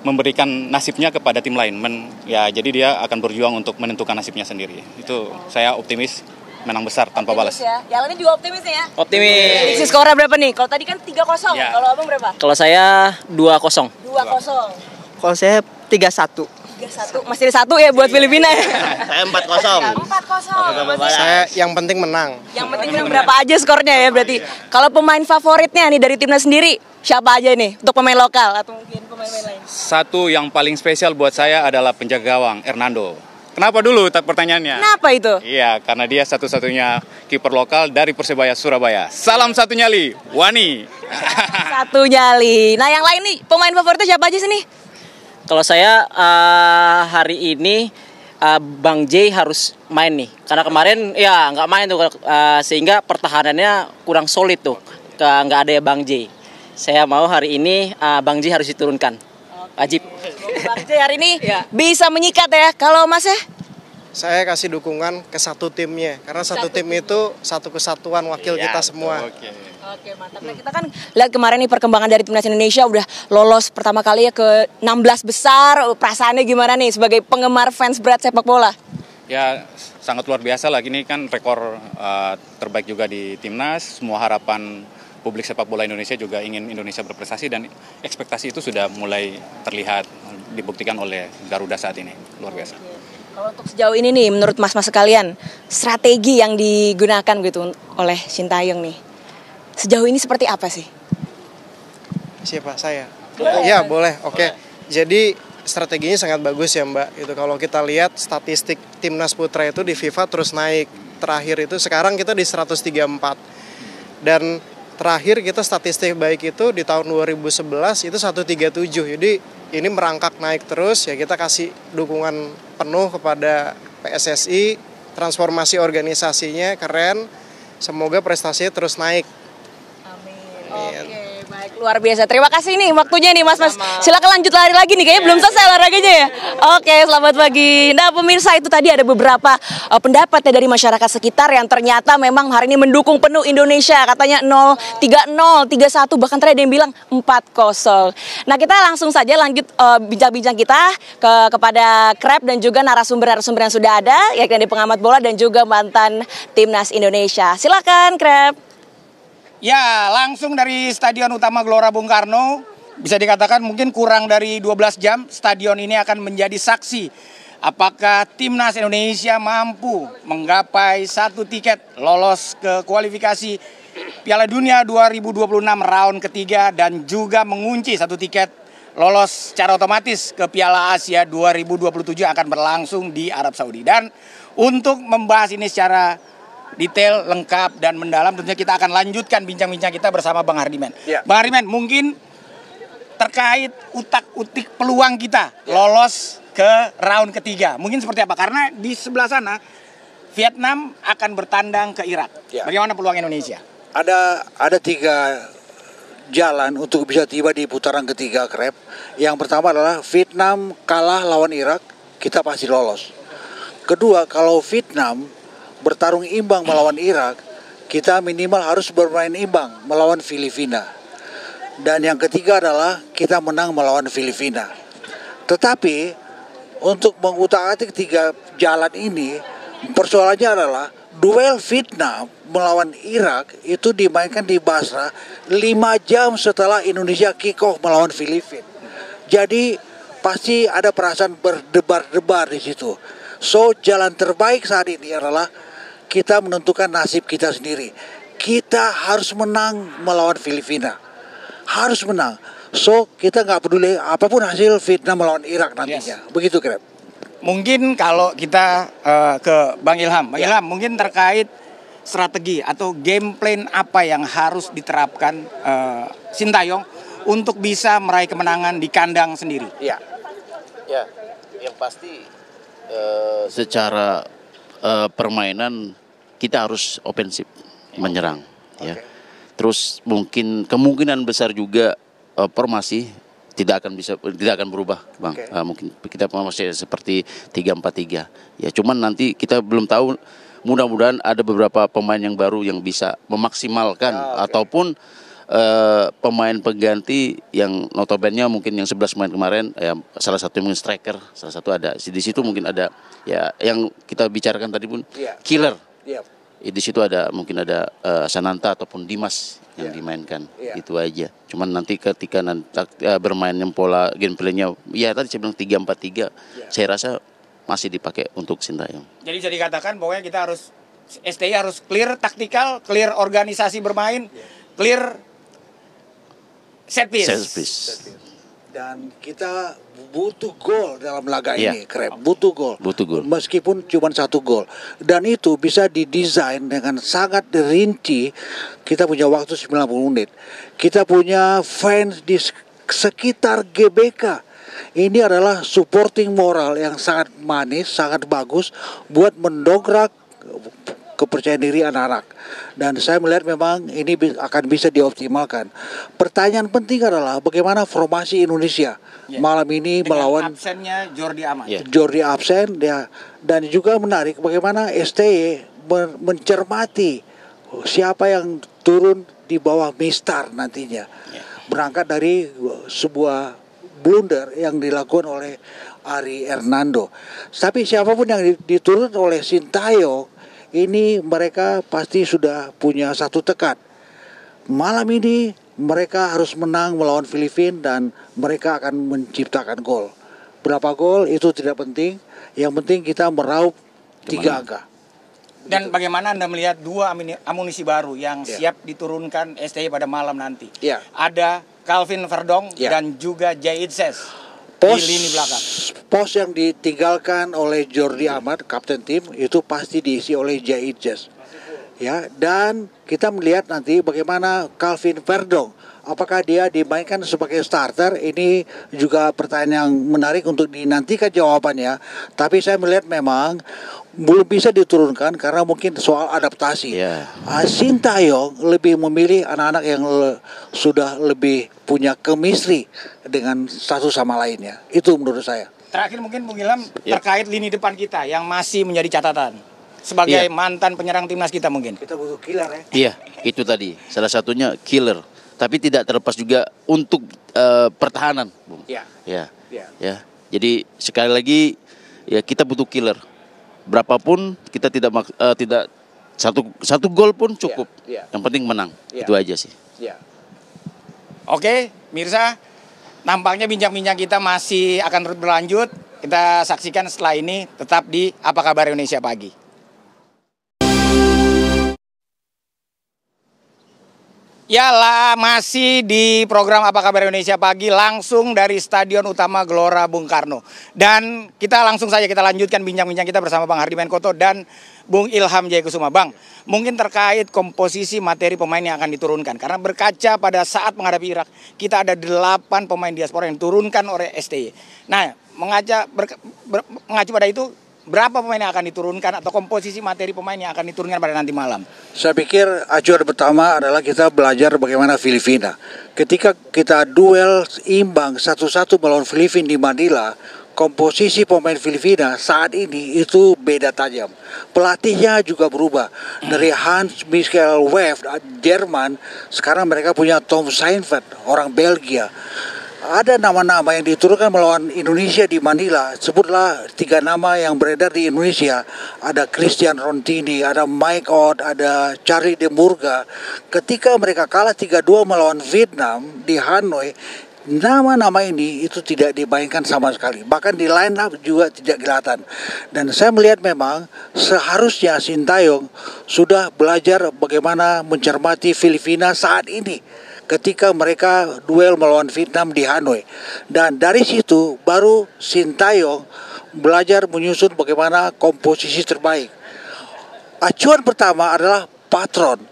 Speaker 15: memberikan nasibnya kepada tim lain. Jadi dia akan berjuang untuk menentukan nasibnya sendiri. Itu saya optimis menang besar tanpa balas.
Speaker 11: Ya. Yang lainnya juga optimis ya?
Speaker 16: Optimis.
Speaker 11: Prediksi skornya berapa nih? Kalau tadi kan 3-0,
Speaker 16: Ya.
Speaker 11: kalau Abang berapa?
Speaker 16: Kalau saya 2-0.
Speaker 11: 2-0.
Speaker 16: Kalau saya 3-1.
Speaker 11: 3-1. Masih ada 1 ya buat Filipina ya?
Speaker 16: Saya 4-0.
Speaker 11: 4-0.
Speaker 16: Saya yang penting menang.
Speaker 11: Yang penting menang berapa aja skornya ya berarti. Kalau pemain favoritnya nih dari timnas sendiri, siapa aja nih? Untuk pemain lokal atau mungkin pemain-pemain lain?
Speaker 15: Satu yang paling spesial buat saya adalah penjaga gawang Hernando. Kenapa dulu pertanyaannya?
Speaker 11: Kenapa itu?
Speaker 15: Iya, karena dia satu-satunya kiper lokal dari Persebaya Surabaya. Salam satu nyali, Wani.
Speaker 11: Satu nyali. Nah yang lain nih, pemain favoritnya siapa aja sih nih?
Speaker 16: Kalau saya hari ini Bang J harus main nih. Karena kemarin ya nggak main tuh, sehingga pertahanannya kurang solid tuh. Nggak ada ya Bang J. Saya mau hari ini Bang J harus diturunkan. Wajib.
Speaker 11: Bang J hari ini bisa menyikat ya. Kalau Mas ya?
Speaker 17: Saya kasih dukungan ke satu timnya. Karena satu tim itu satu kesatuan wakil kita semua.
Speaker 11: Oke, mantap. Nah, kita kan lihat kemarin nih perkembangan dari timnas Indonesia udah lolos pertama kali ya ke 16 besar. Perasaannya gimana nih sebagai penggemar fans berat sepak bola?
Speaker 15: Ya, sangat luar biasa lah. Ini kan rekor terbaik juga di timnas. Semua harapan publik sepak bola Indonesia juga ingin Indonesia berprestasi, dan ekspektasi itu sudah mulai terlihat, dibuktikan oleh Garuda saat ini. Luar biasa.
Speaker 11: Kalau untuk sejauh ini nih, menurut mas-mas sekalian, strategi yang digunakan gitu oleh Sintayong nih, sejauh ini seperti apa sih?
Speaker 17: Siapa? Saya? Iya, boleh. Oke. Jadi strateginya sangat bagus ya Mbak. Itu kalau kita lihat statistik timnas putra itu di FIFA terus naik. Terakhir itu sekarang kita di 134. Dan terakhir kita statistik baik itu di tahun 2011 itu 137. Jadi ini merangkak naik terus ya, kita kasih dukungan penuh kepada PSSI, transformasi organisasinya keren. Semoga prestasinya terus naik.
Speaker 11: Oke, baik, luar biasa. Terima kasih nih waktunya nih Mas-mas. Silakan lanjut lari lagi nih, kayaknya belum selesai olahraganya ya. Oke, selamat pagi. Nah, pemirsa, itu tadi ada beberapa pendapat ya dari masyarakat sekitar yang ternyata memang hari ini mendukung penuh Indonesia. Katanya 0-3-0, 3-1, bahkan tadi ada yang bilang 4-0. Nah, kita langsung saja lanjut bincang-bincang kita kepada Krep dan juga narasumber-narasumber yang sudah ada, yakni dari pengamat bola dan juga mantan timnas Indonesia. Silakan, Krep.
Speaker 12: Ya, langsung dari Stadion Utama Gelora Bung Karno, bisa dikatakan mungkin kurang dari 12 jam, stadion ini akan menjadi saksi apakah timnas Indonesia mampu menggapai satu tiket lolos ke kualifikasi Piala Dunia 2026 round ketiga dan juga mengunci satu tiket lolos secara otomatis ke Piala Asia 2027 akan berlangsung di Arab Saudi. Dan untuk membahas ini secara detail, lengkap, dan mendalam, tentunya kita akan lanjutkan bincang-bincang kita bersama Bang Hardiman. Ya. Bang Hardiman, mungkin terkait utak-utik peluang kita lolos ke round ketiga, mungkin seperti apa? Karena di sebelah sana Vietnam akan bertandang ke Irak. Ya. Bagaimana peluang Indonesia?
Speaker 13: Ada 3 jalan untuk bisa tiba di putaran ketiga, Krep. Yang pertama adalah Vietnam kalah lawan Irak, kita pasti lolos. Kedua, kalau Vietnam bertarung imbang melawan Irak, kita minimal harus bermain imbang melawan Filipina. Dan yang ketiga adalah kita menang melawan Filipina. Tetapi untuk mengutak-atik 3 jalan ini, persoalannya adalah duel Vietnam melawan Irak itu dimainkan di Basra 5 jam setelah Indonesia kick off melawan Filipina. Jadi pasti ada perasaan berdebar-debar di situ. So jalan terbaik saat ini adalah kita menentukan nasib kita sendiri. Kita harus menang melawan Filipina. Harus menang. So, kita nggak peduli apapun hasil Vietnam melawan Irak nantinya. Yes. Begitu, Krep.
Speaker 12: Mungkin kalau kita ke Bang Ilham. Bang Ilham, mungkin terkait strategi atau game plan apa yang harus diterapkan Sintayong untuk bisa meraih kemenangan di kandang sendiri?
Speaker 14: Ya, yang pasti secara permainan kita harus ofensif, menyerang, ya. Terus kemungkinan besar juga formasi tidak akan berubah, Bang. Mungkin kita masih seperti 3-4-3. Ya, cuman nanti kita belum tahu. Mudah-mudahan ada beberapa pemain yang baru yang bisa memaksimalkan ataupun pemain pengganti yang notabene mungkin yang 11 pemain kemarin, ya salah satu mungkin striker, salah satu ada di situ, mungkin ada ya yang kita bicarakan tadi pun killer. Di situ mungkin ada Sananta ataupun Dimas yang dimainkan, itu aja. Cuman nanti ketika bermain yang pola gameplaynya, ya tadi saya bilang 3-4-3, saya rasa masih dipakai untuk Sintayong.
Speaker 12: Jadi bisa dikatakan pokoknya kita harus STI harus clear taktikal, clear organisasi bermain, clear set piece.
Speaker 13: Dan kita butuh gol dalam laga ini, butuh gol. Meskipun cuma 1 gol. Dan itu bisa didesain dengan sangat rinci. Kita punya waktu 90 menit. Kita punya fans di sekitar GBK. Ini adalah supporting moral yang sangat manis, sangat bagus buat mendongkrak kepercayaan diri anak-anak. Dan saya melihat memang ini akan bisa dioptimalkan. Pertanyaan penting adalah bagaimana formasi Indonesia malam ini
Speaker 12: dengan
Speaker 13: melawan
Speaker 12: absennya Jordi Amat.
Speaker 13: Jordi absen ya, dan juga menarik bagaimana STY mencermati siapa yang turun di bawah Mistar nantinya. Berangkat dari sebuah blunder yang dilakukan oleh Ari Hernando. Tapi siapapun yang diturun oleh Sintayong, ini mereka pasti sudah punya satu tekad. Malam ini mereka harus menang melawan Filipina dan mereka akan menciptakan gol. Berapa gol itu tidak penting, yang penting kita meraup 3 angka.
Speaker 12: Dan bagaimana Anda melihat 2 amunisi baru yang siap diturunkan STI pada malam nanti? Ada Calvin Verdong dan juga Jahid Ses di lini belakang.
Speaker 13: Pos yang ditinggalkan oleh Jordi Amat, kapten tim, itu pasti diisi oleh Jahid Ses. Ya, dan kita melihat nanti bagaimana Calvin Verdong, apakah dia dimainkan sebagai starter? Ini juga pertanyaan yang menarik untuk dinantikan jawabannya. Tapi saya melihat memang belum bisa diturunkan karena mungkin soal adaptasi. Sintayong lebih memilih anak-anak yang sudah lebih punya chemistry dengan satu sama lainnya. Itu menurut saya.
Speaker 12: Terakhir mungkin Bung Ilham terkait lini depan kita yang masih menjadi catatan. Sebagai mantan penyerang timnas kita mungkin.
Speaker 13: Kita butuh killer ya.
Speaker 14: Iya, itu tadi. Salah satunya killer. Tapi tidak terlepas juga untuk pertahanan, Bung. Ya. Jadi sekali lagi ya kita butuh killer. Berapapun kita tidak satu gol pun cukup. Yang penting menang. Itu aja sih.
Speaker 12: Oke, Mirsa, nampaknya bincang-bincang kita masih akan terus berlanjut. Kita saksikan setelah ini tetap di Apa Kabar Indonesia Pagi. Yalah, masih di program Apa Kabar Indonesia Pagi langsung dari Stadion Utama Gelora Bung Karno. Dan kita langsung saja kita lanjutkan bincang-bincang kita bersama Bang Hardi Menkoto dan Bung Ilham Jayakusuma. Bang, mungkin terkait komposisi materi pemain yang akan diturunkan. Karena berkaca pada saat menghadapi Irak, kita ada 8 pemain diaspora yang diturunkan oleh STY. Nah, mengacu pada itu, berapa pemain yang akan diturunkan atau komposisi materi pemain yang akan diturunkan pada nanti malam?
Speaker 13: Saya pikir acuan pertama adalah kita belajar bagaimana Filipina. Ketika kita duel imbang 1-1 melawan Filipina di Manila, komposisi pemain Filipina saat ini itu beda tajam. Pelatihnya juga berubah. Dari Hans Michael Wef, Jerman, sekarang mereka punya Tom Seinfeld, orang Belgia. Ada nama-nama yang diturunkan melawan Indonesia di Manila. Sebutlah 3 nama yang beredar di Indonesia. Ada Christian Rontini, ada Mike Ott, ada Charlie De Murga. Ketika mereka kalah 3-2 melawan Vietnam di Hanoi, nama-nama ini itu tidak dimainkan sama sekali. Bahkan di line up juga tidak kelihatan. Dan saya melihat memang seharusnya Sintayong sudah belajar bagaimana mencermati Filipina saat ini ketika mereka duel melawan Vietnam di Hanoi. Dan dari situ baru Sintayong belajar menyusun bagaimana komposisi terbaik. Acuan pertama adalah patron.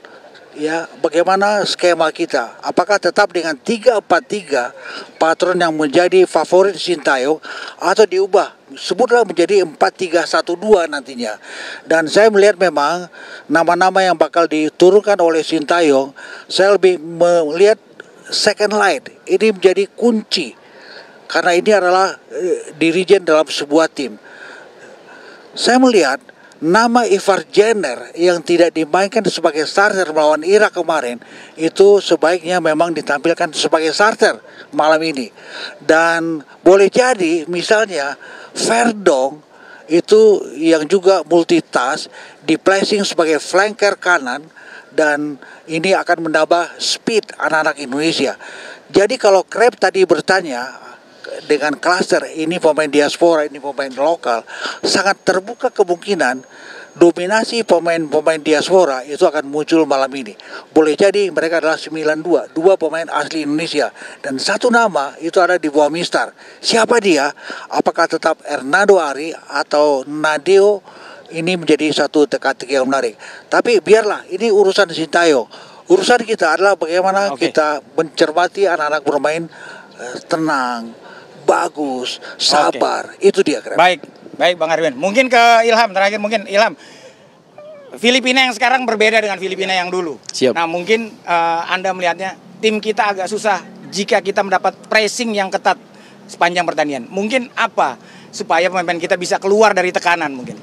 Speaker 13: Ya, bagaimana skema kita? Apakah tetap dengan 3-4-3 patron yang menjadi favorit Sintayong atau diubah sebutlah menjadi 4-3-1-2 nantinya. Dan saya melihat memang nama-nama yang bakal diturunkan oleh Sintayong, saya lebih melihat second line ini menjadi kunci karena ini adalah dirijen dalam sebuah tim. Saya melihat nama Ivar Jenner yang tidak dimainkan sebagai starter melawan Irak kemarin itu sebaiknya memang ditampilkan sebagai starter malam ini. Dan boleh jadi misalnya Verdong itu yang juga multitask di placing sebagai flanker kanan, dan ini akan menambah speed anak-anak Indonesia. Jadi kalau Kreb tadi bertanya dengan klaster ini pemain diaspora, ini pemain lokal, sangat terbuka kemungkinan dominasi pemain diaspora itu akan muncul malam ini. Boleh jadi mereka adalah 9-2, 2 pemain asli Indonesia, dan satu nama itu ada di bawah Mistar. Siapa dia? Apakah tetap Hernando Ari atau Nadeo? Ini menjadi satu teka-teki yang menarik. Tapi biarlah, ini urusan Sintayong. Urusan kita adalah bagaimana kita mencermati anak-anak bermain tenang, bagus, sabar. Itu dia.
Speaker 12: Baik Bang Arwin. Mungkin ke Ilham terakhir, mungkin Ilham. Filipina yang sekarang berbeda dengan Filipina yang dulu.
Speaker 14: Siap.
Speaker 12: Nah mungkin Anda melihatnya tim kita agak susah jika kita mendapat pressing yang ketat sepanjang pertandingan. Mungkin apa supaya pemain kita bisa keluar dari tekanan mungkin?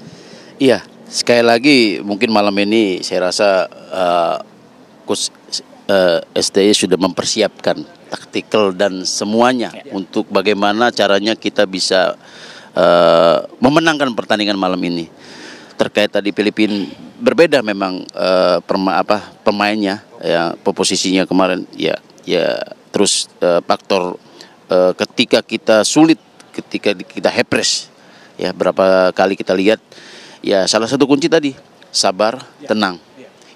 Speaker 14: Iya, sekali lagi mungkin malam ini saya rasa Coach STY sudah mempersiapkan taktikal dan semuanya untuk bagaimana caranya kita bisa memenangkan pertandingan malam ini. Terkait tadi Filipina berbeda memang pemainnya, ya posisinya kemarin ya terus faktor ketika kita sulit, ketika kita hepres ya, berapa kali kita lihat ya, salah satu kunci tadi sabar, tenang.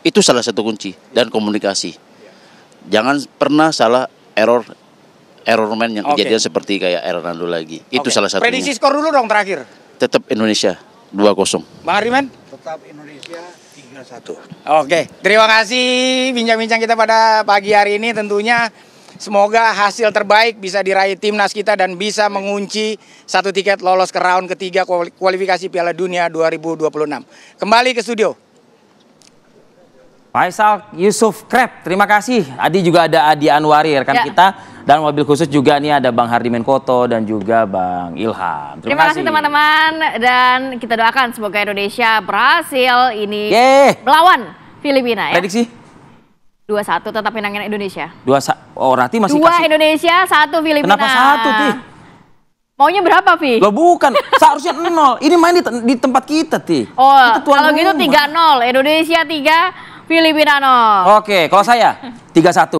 Speaker 14: Itu salah satu kunci, dan komunikasi. Jangan pernah salah error man yang kejadian seperti kayak Hernando lagi. Itu salah satunya.
Speaker 12: Prediksi skor dulu dong terakhir.
Speaker 14: Tetap Indonesia 2-0.
Speaker 12: Bang Ariman?
Speaker 13: Tetap Indonesia 3-1.
Speaker 12: Oke, terima kasih bincang-bincang kita pada pagi hari ini. Tentunya semoga hasil terbaik bisa diraih timnas kita dan bisa mengunci satu tiket lolos ke round ketiga kualifikasi Piala Dunia 2026. Kembali ke studio.
Speaker 2: Faisal Yusuf Kreb, terima kasih. Adi juga ada Adi Anwari rekan kita, dan mobil khusus juga nih ada Bang Hardi Menkoto dan juga Bang Ilham.
Speaker 1: Terima kasih teman-teman, dan kita doakan semoga Indonesia berhasil ini melawan Filipina ya.
Speaker 2: Prediksi?
Speaker 1: 2-1 tetap menangin Indonesia.
Speaker 2: 2-1. Oh, Rati masih
Speaker 1: 2
Speaker 2: kasih.
Speaker 1: Indonesia, 1 Filipina.
Speaker 2: Kenapa 1, Ti?
Speaker 1: Maunya berapa, Vi?
Speaker 2: Loh bukan, seharusnya 0. Ini main di tempat kita, Ti.
Speaker 1: Oh, kalau gitu 3-0. Indonesia 3, Filipina 0.
Speaker 2: Oke, kalau saya 3-1.